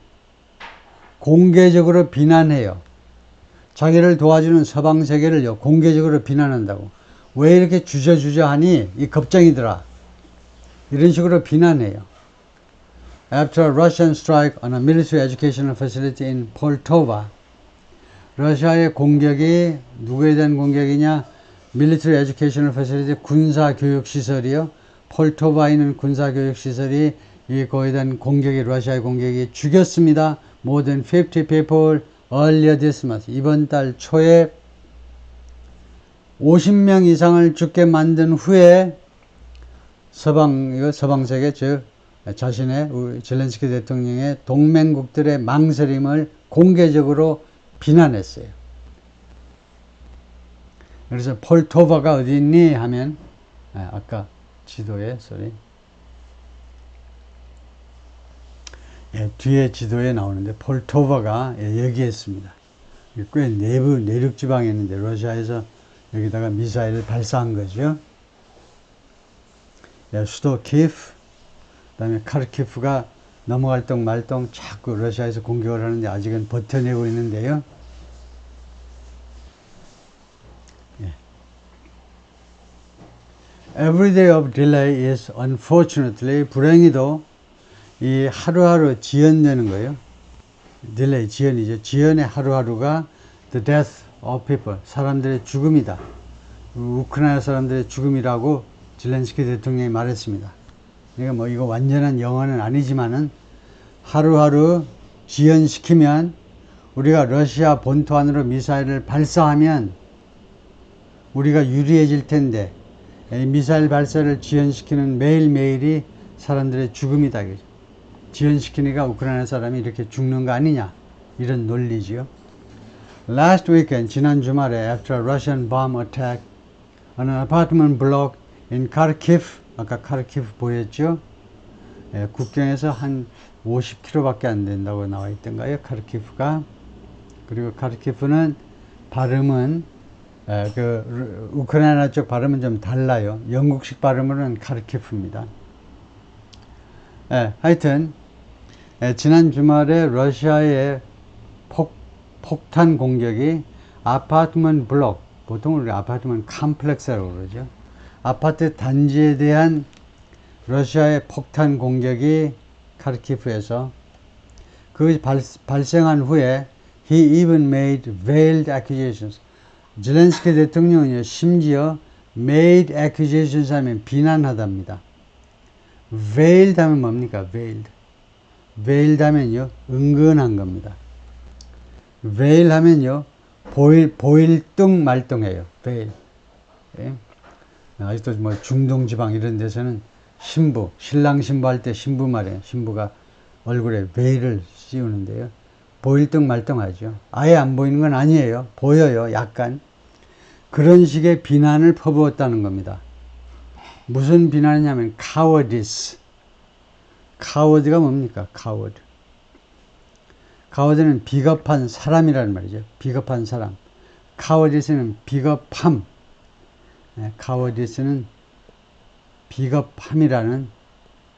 공개적으로 비난해요. 자기를 도와주는 서방 세계를요, 공개적으로 비난한다고. 왜 이렇게 주저하니? 이 겁쟁이들아. 이런 식으로 비난해요. After a Russian strike on a military educational facility in Poltava, 러시아의 공격이 누구에 대한 공격이냐? Military Educational Facility, 군사교육시설이요. 폴토바에 있는 군사교육시설이 거기에 대한 공격이, 러시아의 공격이 죽였습니다. More than 50 people earlier this month. 이번 달 초에 50명 이상을 죽게 만든 후에 서방 세계, 즉 자신의 zelensky 대통령의 동맹국들의 망설임을 공개적으로 비난했어요. 그래서 폴토바가 어디 있니 하면, 아까 지도에, 뒤에 지도에 나오는데 폴토바가 여기에 있습니다. 꽤 내륙 지방에 있는데 러시아에서 여기다가 미사일을 발사한 거죠. 수도 키프, 그다음에 카르키프가 넘어갈 동 말동 자꾸 러시아에서 공격을 하는데 아직은 버텨내고 있는데요. Every day of delay is unfortunately, 불행히도 이 하루하루 지연되는 거예요. 딜레이, 지연이죠. 지연의 하루하루가 the death of people, 사람들의 죽음이다. 우크라이나 사람들의 죽음이라고 zelensky 대통령이 말했습니다. 그러니까 뭐 이거 완전한 영어는 아니지만은 하루하루 지연시키면, 우리가 러시아 본토 안으로 미사일을 발사하면 우리가 유리해질 텐데, 미사일 발사를 지연시키는 매일매일이 사람들의 죽음이다. 지연시키니까 우크라이나 사람이 이렇게 죽는 거 아니냐, 이런 논리지요. Last weekend, 지난 주말에 after a Russian bomb attack on an apartment block in Kharkiv, 아까 카르키프 보였죠? 국경에서 한 50km밖에 안 된다고 나와 있던가요? 카르키프가. 그리고 카르키프는 발음은 우크라이나 쪽 발음은 좀 달라요. 영국식 발음으로는 카르키프입니다. 하여튼 지난 주말에 러시아의 폭탄 공격이 아파트먼트 블록, 보통 우리가 아파트먼트 컴플렉스라고 그러죠. 아파트 단지에 대한 러시아의 폭탄 공격이 카르키프에서, 그 발생한 후에 He even made veiled accusations. zelensky 대통령은요, 심지어 made accusations 하면 비난하답니다. veiled 하면 뭡니까? veiled. veiled 하면요, 은근한 겁니다. veil 하면요, 보일 뚱 말뚱해요. veil. 예? 아직도 뭐 중동 지방 이런 데서는 신랑 신부할 때 신부 말이에요. 신부가 얼굴에 veil을 씌우는데요. 보일 뚱 말뚱하죠. 아예 안 보이는 건 아니에요. 보여요. 약간. 그런 식의 비난을 퍼부었다는 겁니다. 무슨 비난이냐면 cowardice. coward가 뭡니까? coward. coward는 비겁한 사람이라는 말이죠. 비겁한 사람. cowardice는 비겁함. cowardice는 비겁함이라는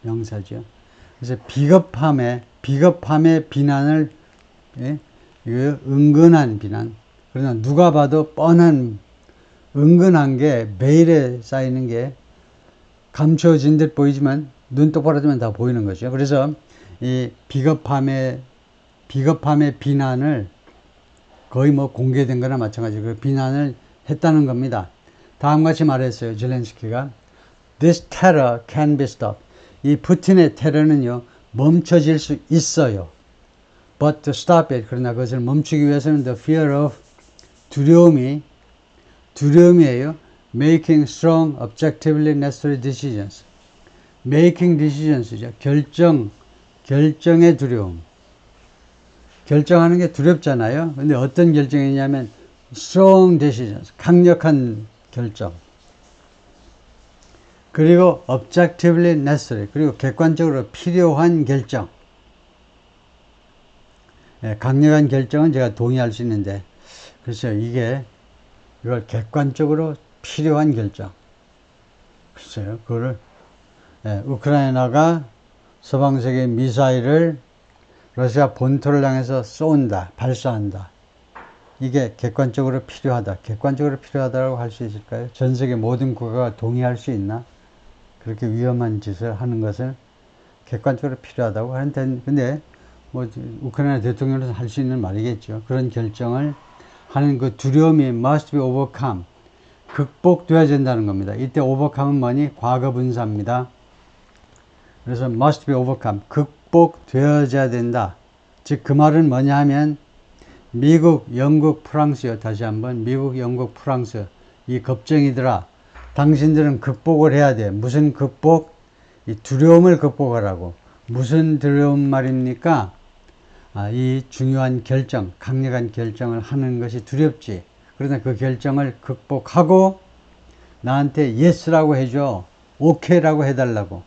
명사죠. 그래서 비겁함의 비난을, 예? 은근한 비난. 그러나 누가 봐도 뻔한, 은근한 게 베일에 쌓이는 게 감춰진 듯 보이지만 눈 똑바로 뜨면 다 보이는 거죠. 그래서 이 비겁함의 비난을 거의 뭐 공개된 거나 마찬가지로 그 비난을 했다는 겁니다. 다음같이 말했어요. zelensky가 This terror can be stopped. 이 푸틴의 테러는요, 멈춰질 수 있어요. But to stop it, 그러나 그것을 멈추기 위해서는 the fear of 두려움이에요. Making strong, objectively necessary decisions. Making decisions, 결정의 두려움. 결정하는 게 두렵잖아요. 근데 어떤 결정이냐면 strong decisions, 강력한 결정. 그리고 objectively necessary, 그리고 객관적으로 필요한 결정. 예, 강력한 결정은 제가 동의할 수 있는데, 그렇죠. 이걸 객관적으로 필요한 결정. 글쎄요, 그거를, 예, 우크라이나가 서방 세계 미사일을 러시아 본토를 향해서 쏜다, 발사한다. 이게 객관적으로 필요하다. 객관적으로 필요하다고 할 수 있을까요? 전 세계 모든 국가가 동의할 수 있나? 그렇게 위험한 짓을 하는 것을 객관적으로 필요하다고 하는데, 근데 뭐 우크라이나 대통령으로서 할 수 있는 말이겠죠. 그런 결정을 하는 그 두려움이 must be overcome, 극복되어야 된다는 겁니다. 이때 overcome은 뭐니? 과거 분사입니다. 그래서 must be overcome, 극복되어야 된다. 즉 그 말은 뭐냐 하면 미국, 영국, 프랑스요. 다시 한번 미국, 영국, 프랑스 이 겁쟁이들아, 당신들은 극복을 해야 돼. 무슨 극복? 이 두려움을 극복하라고. 무슨 두려움 말입니까? 이 중요한 결정, 강력한 결정을 하는 것이 두렵지. 그러나 그 결정을 극복하고 나한테 yes라고 해줘. okay라고 해달라고.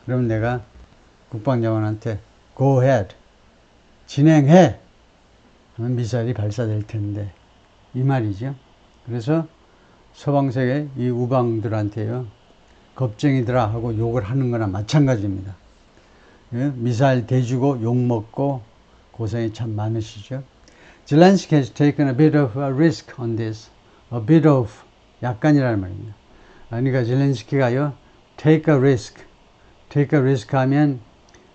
그럼 내가 국방장관한테 go ahead, 진행해. 하면 미사일이 발사될 텐데. 이 말이죠. 그래서 서방세계 이 우방들한테요, 겁쟁이들아 하고 욕을 하는 거나 마찬가지입니다. 예? 미사일 대주고 욕먹고 고생이 참 많으시죠. Zelensky has taken a bit of a risk on this. A bit of, 약간이라는 말입니다. 그러니까 젤렌스키가요, take a risk 하면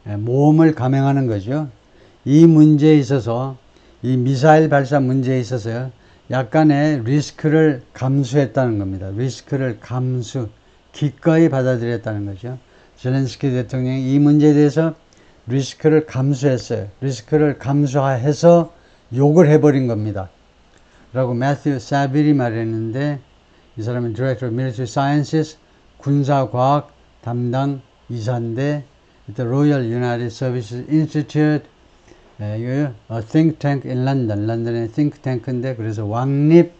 모험을 감행하는 거죠. 이 문제에 있어서, 이 미사일 발사 문제에 있어서요, 약간의 리스크를 감수했다는 겁니다. 리스크를 기꺼이 받아들였다는 거죠. zelensky 대통령이 이 문제에 대해서 리스크를 감수했어요. 리스크를 감수해서 욕을 해버린 겁니다. 라고 매튜 사빌이 말했는데, 이 사람은 Director of Military Sciences, 군사과학 담당 이사인데, Royal United Services Institute, a think tank in London. 런던의 think tank인데, 그래서 왕립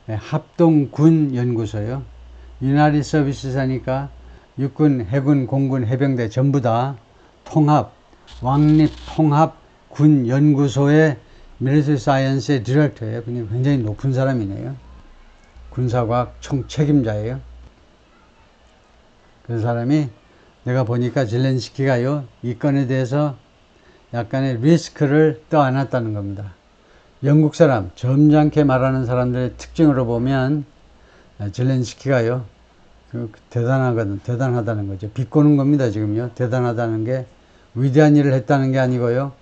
합동군 연구소요. United Services 하니까 육군, 해군, 공군, 해병대 전부 다 왕립 통합 군 연구소의 Military Science의 디렉터예요. 굉장히 높은 사람이네요. 군사과학 총책임자예요. 그 사람이 내가 보니까 젤렌스키가요, 이 건에 대해서 약간의 리스크를 떠안았다는 겁니다. 영국 사람, 점잖게 말하는 사람들의 특징으로 보면 젤렌스키가요, 대단하다는 거죠. 비꼬는 겁니다, 지금요. 대단하다는 게 위대한 일을 했다는 게 아니고요.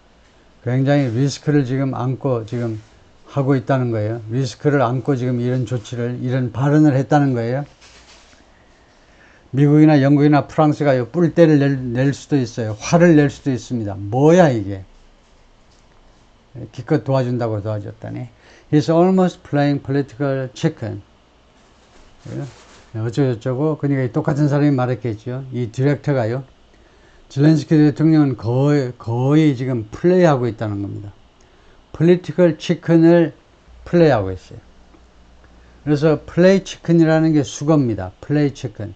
굉장히 리스크를 지금 안고 지금 하고 있다는 거예요. 리스크를 안고 지금 이런 조치를, 이런 발언을 했다는 거예요. 미국이나 영국이나 프랑스가 뿔대를 낼 수도 있어요. 화를 낼 수도 있습니다. 뭐야 이게. 기껏 도와준다고 도와줬다니. He's almost playing political chicken. 어쩌고저쩌고. 그러니까 똑같은 사람이 말했겠죠. 이 디렉터가요. zelensky 대통령은 거의 지금 플레이하고 있다는 겁니다. political chicken을 플레이하고 있어요. 그래서 play chicken이라는 게 수거입니다. play chicken.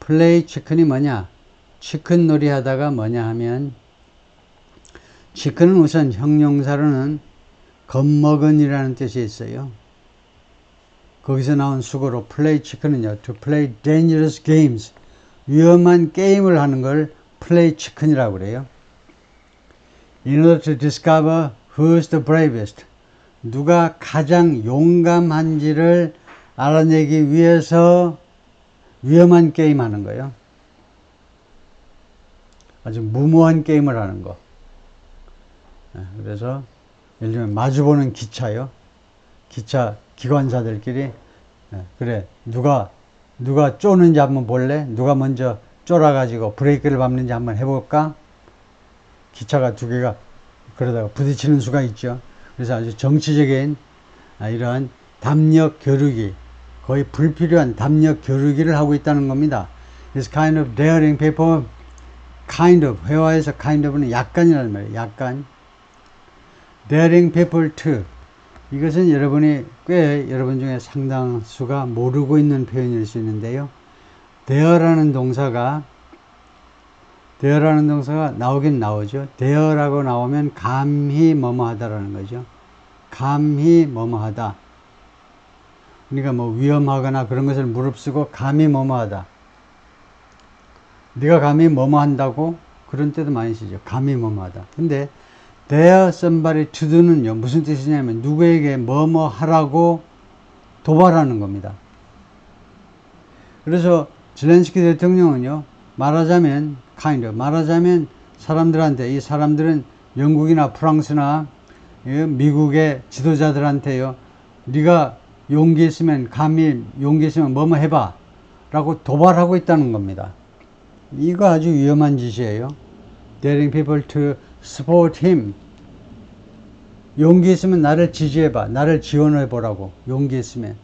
플레이 치킨이 뭐냐? 치킨 놀이 하다가 뭐냐 하면, 치킨은 우선 형용사로는 겁먹은이라는 뜻이 있어요. 거기서 나온 수거로 플레이 치킨은요, to play dangerous games, 위험한 게임을 하는 걸 플레이 치킨이라고 그래요. In order to discover who's the bravest, 누가 가장 용감한지를 알아내기 위해서 위험한 게임 하는 거예요. 아주 무모한 게임을 하는 거. 그래서 예를 들면 마주보는 기차요. 기차 기관사들끼리 그래 누가 쪼는지 한번 볼래? 누가 먼저 쫄아가지고 브레이크를 밟는지 한번 해볼까? 기차가 두 개가 그러다가 부딪히는 수가 있죠. 그래서 아주 정치적인 이러한 담력 겨루기, 거의 불필요한 담력 겨루기를 하고 있다는 겁니다. This kind of daring people, kind of, 회화에서 kind of는 약간이라는 말이에요. 약간. daring people to. 이것은 여러분이 꽤 여러분 중에 상당수가 모르고 있는 표현일 수 있는데요. dare라는 동사가 나오긴 나오죠. dare라고 나오면 감히 뭐뭐 하다라는 거죠. 감히 뭐뭐 하다. 그러니까 뭐 위험하거나 그런 것을 무릅쓰고 감히 뭐뭐 하다. 네가 감히 뭐뭐 한다고? 그런 때도 많이 쓰죠. 감히 뭐뭐 하다. 근데 dare somebody to do는요. 무슨 뜻이냐면 누구에게 뭐뭐 하라고 도발하는 겁니다. 그래서 zelensky 대통령은요. 말하자면 사람들한테, 이 사람들은 영국이나 프랑스나 미국의 지도자들한테요. 네가 용기 있으면 뭐뭐 해봐 라고 도발하고 있다는 겁니다. 이거 아주 위험한 짓이에요. daring people to support him. 용기 있으면 나를 지지해봐. 나를 지원해보라고. 용기 있으면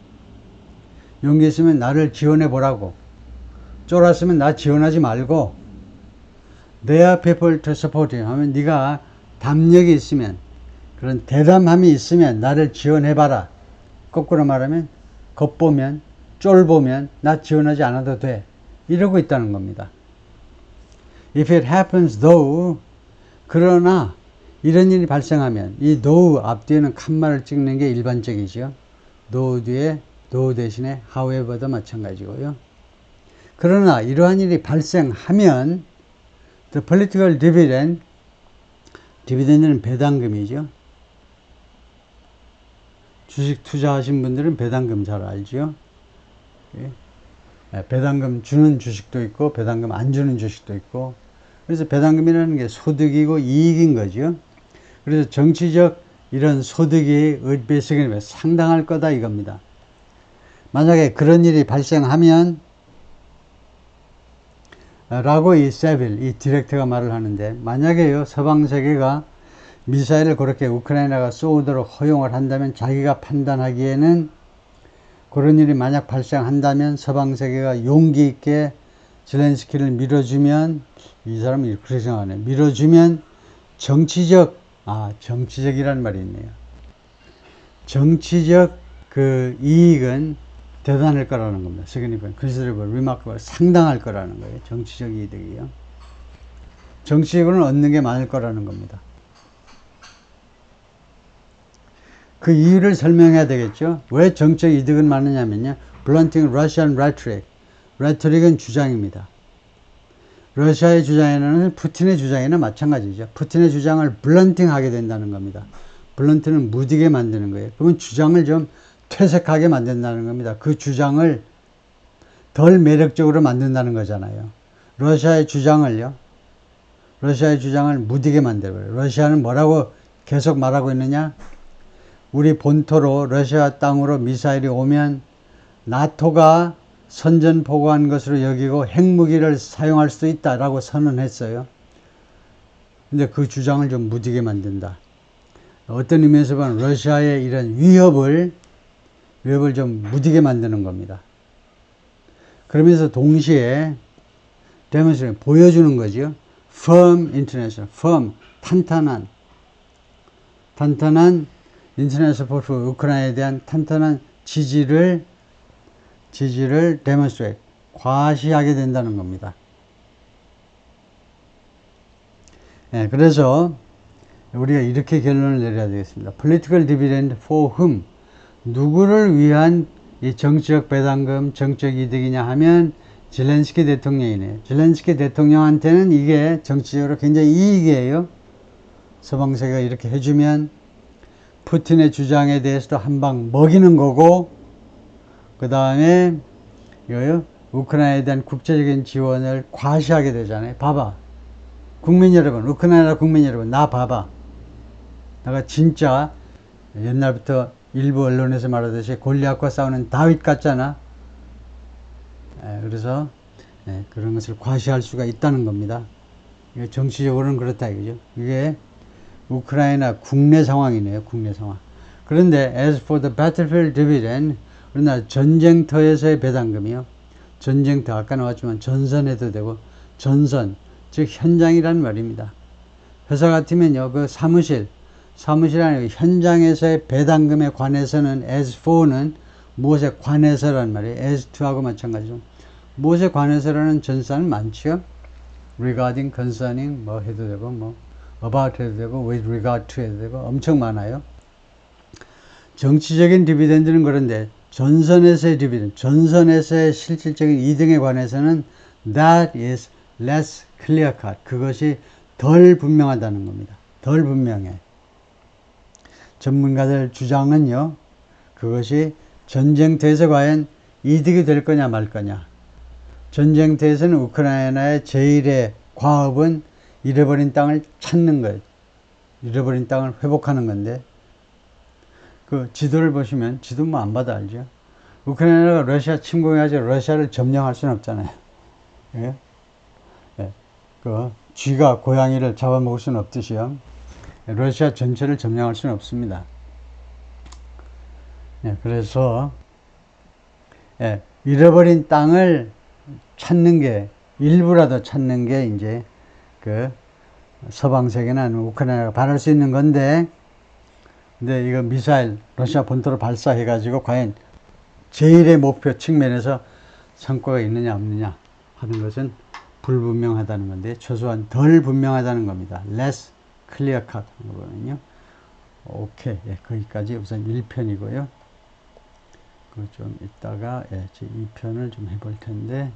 나를 지원해보라고. 쫄았으면 나 지원하지 말고 their people to support him 하면 네가 담력이 있으면, 그런 대담함이 있으면 나를 지원해봐라. 거꾸로 말하면 겁보면, 쫄보면 나 지원하지 않아도 돼. 이러고 있다는 겁니다. If it happens though, 그러나 이런 일이 발생하면, 이 though 앞뒤에는 칸말을 찍는 게 일반적이죠. though 뒤에 though 대신에 however도 마찬가지고요. 그러나 이러한 일이 발생하면 the political dividend는 배당금이죠. 주식 투자하신 분들은 배당금 잘 알죠. 배당금 주는 주식도 있고 배당금 안 주는 주식도 있고, 그래서 배당금이라는 게 소득이고 이익인 거죠. 그래서 정치적 이런 소득이 basically 상당할 거다 이겁니다. 만약에 그런 일이 발생하면 라고 이 세빌, 이 디렉터가 말을 하는데, 만약에요 서방 세계가 미사일을 그렇게 우크라이나가 쏘도록 허용을 한다면, 자기가 판단하기에는 그런 일이 만약 발생한다면 서방 세계가 용기 있게 zelensky를 밀어주면, 이 사람이 그렇게 생각하네. 밀어주면 정치적이라는 말이 있네요. 정치적 그 이익은 대단할 거라는 겁니다. significant, considerable, remarkable, 상당할 거라는 거예요. 정치적 이득이요. 정치적으로는 얻는 게 많을 거라는 겁니다. 그 이유를 설명해야 되겠죠. 왜 정치적 이득은 많으냐면요. blunting Russian rhetoric. rhetoric은 주장입니다. 러시아의 주장에는 푸틴의 주장에는 마찬가지죠. 푸틴의 주장을 blunting 하게 된다는 겁니다. blunt는 무디게 만드는 거예요. 그러면 주장을 좀 퇴색하게 만든다는 겁니다. 그 주장을 덜 매력적으로 만든다는 거잖아요. 러시아의 주장을요, 러시아의 주장을 무디게 만들어버려요. 러시아는 뭐라고 계속 말하고 있느냐? 우리 본토로 러시아 땅으로 미사일이 오면 나토가 선전포고한 것으로 여기고 핵무기를 사용할 수도 있다라고 선언했어요. 근데 그 주장을 좀 무디게 만든다. 어떤 의미에서 보면 러시아의 이런 위협을 좀 무디게 만드는 겁니다. 그러면서 동시에 demonstrate, 보여주는 거죠. firm international, firm, 탄탄한 international support, 우크라이나에 대한 탄탄한 지지를 demonstrate, 과시하게 된다는 겁니다. 네, 그래서 우리가 이렇게 결론을 내려야 되겠습니다. Political dividend for whom? 누구를 위한 이 정치적 배당금, 정치적 이득이냐 하면 젤렌스키 대통령이네요. 젤렌스키 대통령한테는 이게 정치적으로 굉장히 이익이에요. 서방 세계가 이렇게 해주면 푸틴의 주장에 대해서도 한 방 먹이는 거고, 그 다음에 이거요, 우크라이나에 대한 국제적인 지원을 과시하게 되잖아요. 봐봐. 국민 여러분, 우크라이나 국민 여러분, 나 봐봐. 내가 진짜 옛날부터 일부 언론에서 말하듯이 골리앗과 싸우는 다윗 같잖아. 그래서 그런 것을 과시할 수가 있다는 겁니다. 정치적으로는 그렇다 이거죠. 이게 우크라이나 국내 상황이네요. 국내 상황. 그런데 as for the battlefield dividend, 우리나라 전쟁터에서의 배당금이요. 전쟁터 아까 나왔지만 전선해도 되고 전선 즉 현장이란 말입니다. 회사 같으면요 그 사무실 아니고 현장에서의 배당금에 관해서는 as for는 무엇에 관해서란 말이에요. as to하고 마찬가지로 무엇에 관해서라는 전사는 많죠. regarding, concerning 뭐 해도 되고 뭐 about 해도 되고 with regard to 해도 되고 엄청 많아요. 정치적인 디비덴드는 그런데 전선에서의 디비덴드, 전선에서의 실질적인 이득에 관해서는 that is less clear cut. 그것이 덜 분명하다는 겁니다. 덜 분명해. 전문가들 주장은요, 그것이 전쟁터에서 과연 이득이 될 거냐 말 거냐. 전쟁터에서는 우크라이나의 제1의 과업은 잃어버린 땅을 찾는 거예요. 잃어버린 땅을 회복하는 건데, 그 지도를 보시면, 지도 뭐 안 봐도 알죠? 우크라이나가 러시아 침공해가지고 러시아를 점령할 수는 없잖아요. 예? 예. 그 쥐가 고양이를 잡아먹을 수는 없듯이요. 러시아 전체를 점령할 수는 없습니다. 예, 그래서 잃어버린 땅을 찾는 게 일부라도 찾는 게 이제 그 서방 세계나 우크라이나가 바랄 수 있는 건데, 근데 이거 미사일 러시아 본토로 발사해 가지고 과연 제1의 목표 측면에서 성과가 있느냐 없느냐 하는 것은 불분명하다는 건데, 최소한 덜 분명하다는 겁니다. less clear cut 하는 거거든요. 오케이. 예, 거기까지 우선 1편이고요. 그 좀 이따가 제 2편을 좀 해볼 텐데,